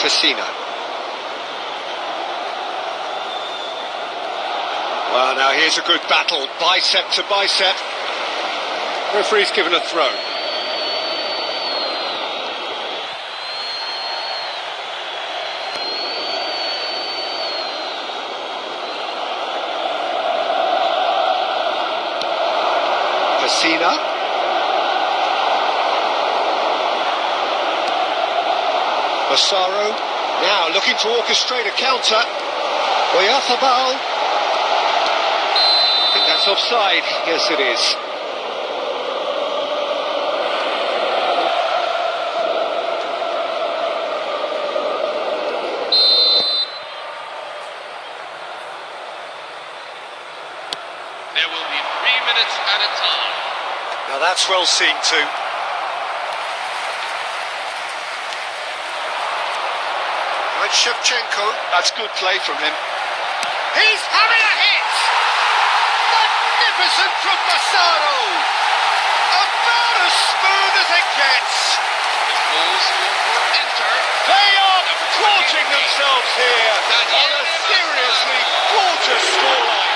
Casino. Well, now here's a good battle, bicep to bicep. Referee's given a throw. Messina. Massaro now looking to orchestrate a counter. Oyarzábal. I think that's offside. Yes, it is. There will be 3 minutes at a time. Now that's well seen too. Right, Shevchenko. That's good play from him. He's having a hit! Magnificent from Massaro! About as smooth as it gets! Goals for Inter. They are gorging themselves here on a seriously gorgeous scoreline.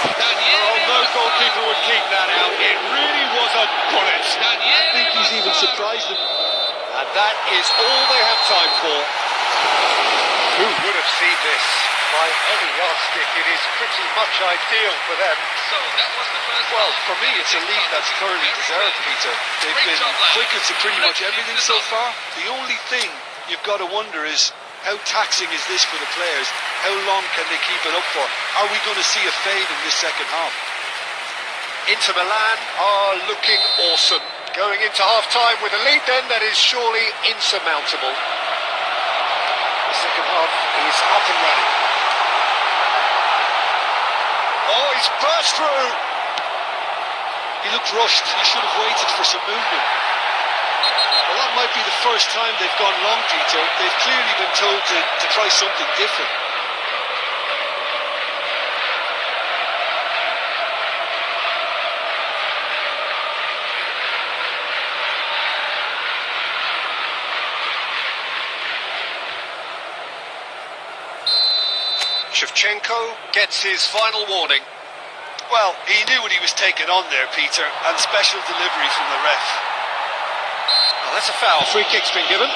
Oh, no goalkeeper would keep that out. It really was a bullet. I think he's even surprised them. And that is all they have time for. Who would have seen this? By any yardstick, it is pretty much ideal for them. So that was the first. Well, for me, it's a lead that's thoroughly deserved, Peter. They've been quicker to pretty much everything so far. The only thing you've got to wonder is, how taxing is this for the players? How long can they keep it up for? Are we going to see a fade in this second half? Inter Milan are looking awesome. Going into half-time with a lead then that is surely insurmountable. The second half is up and running. Oh, he's burst through! He looked rushed. He should have waited for some movement. Well, that might be the first time they've gone long, Peter. They've clearly been told to try something different. Shevchenko gets his final warning. Well, he knew what he was taking on there, Peter, and special delivery from the ref. Oh, that's a foul. Free kick's been given.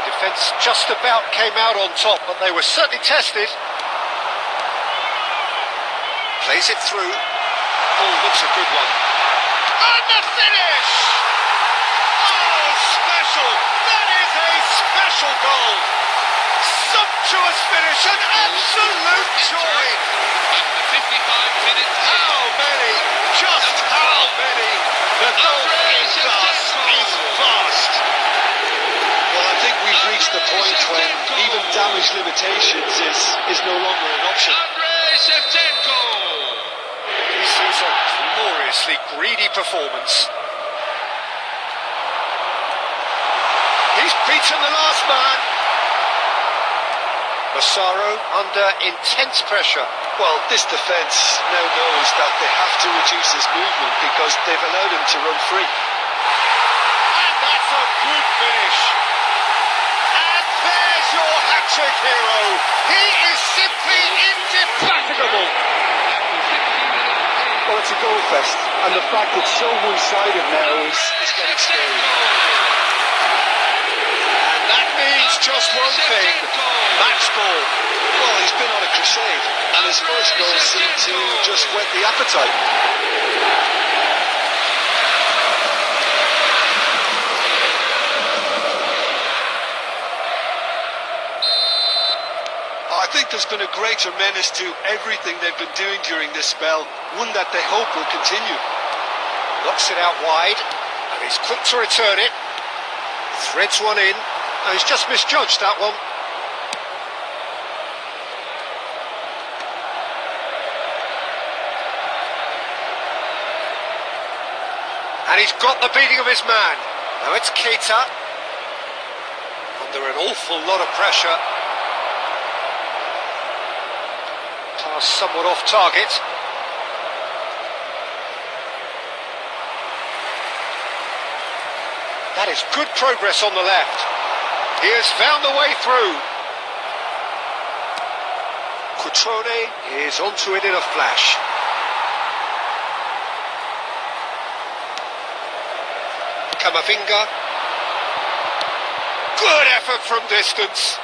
Defence just about came out on top, but they were certainly tested. Plays it through. Oh, looks a good one. And the finish! Oh, special! That is a special goal! Sumptuous finish, an absolute joy! After 55 minutes. How many? Just how many? The goalkeeper's class is vast. Well, I think we've reached the point when even damage limitations is no longer an option. Andrei Shevchenko. This is a gloriously greedy performance. He's beaten the last man. Massaro under intense pressure. Well, this defence now knows that they have to reduce his movement because they've allowed him to run free. And that's a good finish. And there's your hat-trick hero. He is simply indefatigable. Well, it's a goal fest, and the fact it's so one-sided now is getting scary. And that means just one thing. Match ball. Well, he's been on a crusade, and his first goal seemed to just whet the appetite. I think there's been a greater menace to everything they've been doing during this spell, one that they hope will continue. Knocks it out wide, and he's quick to return it. Threads one in, and he's just misjudged that one. And he's got the beating of his man. Now it's Keita. Under an awful lot of pressure. Pass somewhat off target. That is good progress on the left. He has found the way through. Cutrone is onto it in a flash. Camavinga. Good effort from distance.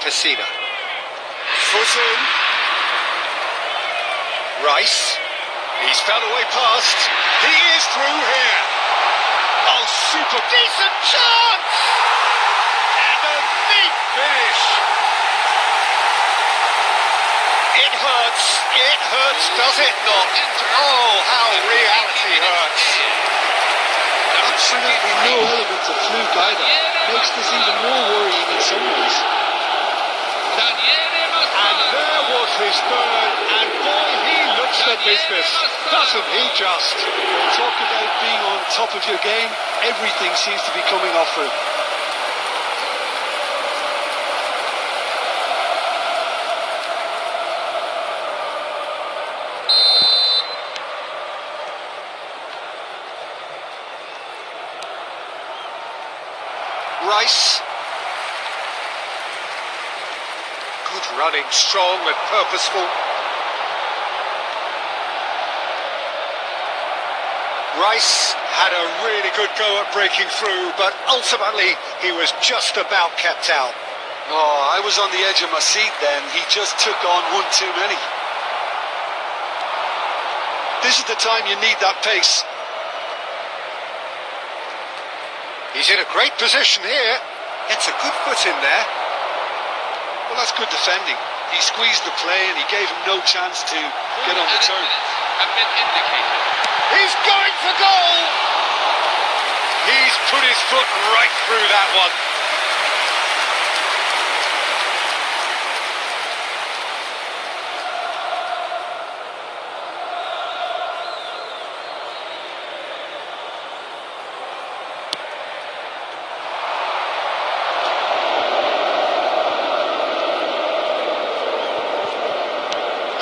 Pessina. Foot in. Rice. He's found a way past. He is through here. Oh, super decent chance! And a neat finish. It hurts, does it not? Oh, how reality hurts. Absolutely no element of fluke either. Makes this even more worrying in some ways. And there was his third, and boy, he looks the business, doesn't he just? Talk about being on top of your game, everything seems to be coming off for him. Rice. Good running, strong and purposeful. Rice had a really good go at breaking through, but ultimately he was just about kept out. Oh, I was on the edge of my seat then. He just took on one too many. This is the time you need that pace. He's in a great position here. Gets a good foot in there. Well, that's good defending. He squeezed the play and he gave him no chance to get on the turn. He's going for goal! He's put his foot right through that one.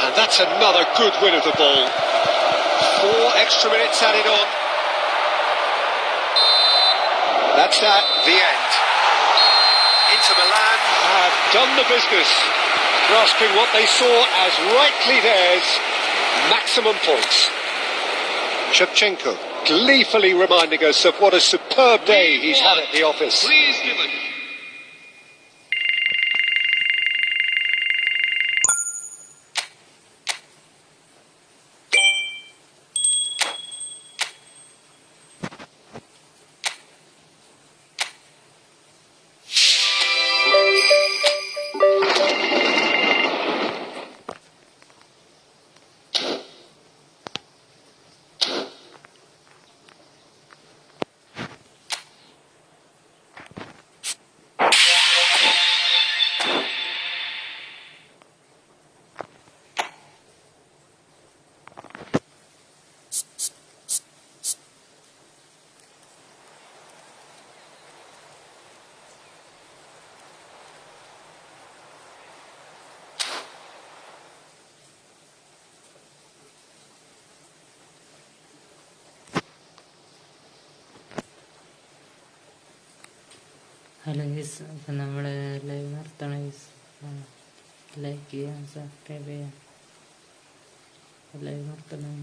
And that's another good win of the ball. 4 extra minutes added on. That's that, the end. Inter Milan have done the business, grasping what they saw as rightly theirs, maximum points. Shevchenko gleefully reminding us of what a superb day he's had at the office. Please give it. Hello guys, അപ്പം നമ്മൾ live നിർത്തണം guys. Like ചെയ്യാം, subscribe ചെയ്യാം. Live നിർത്തണം.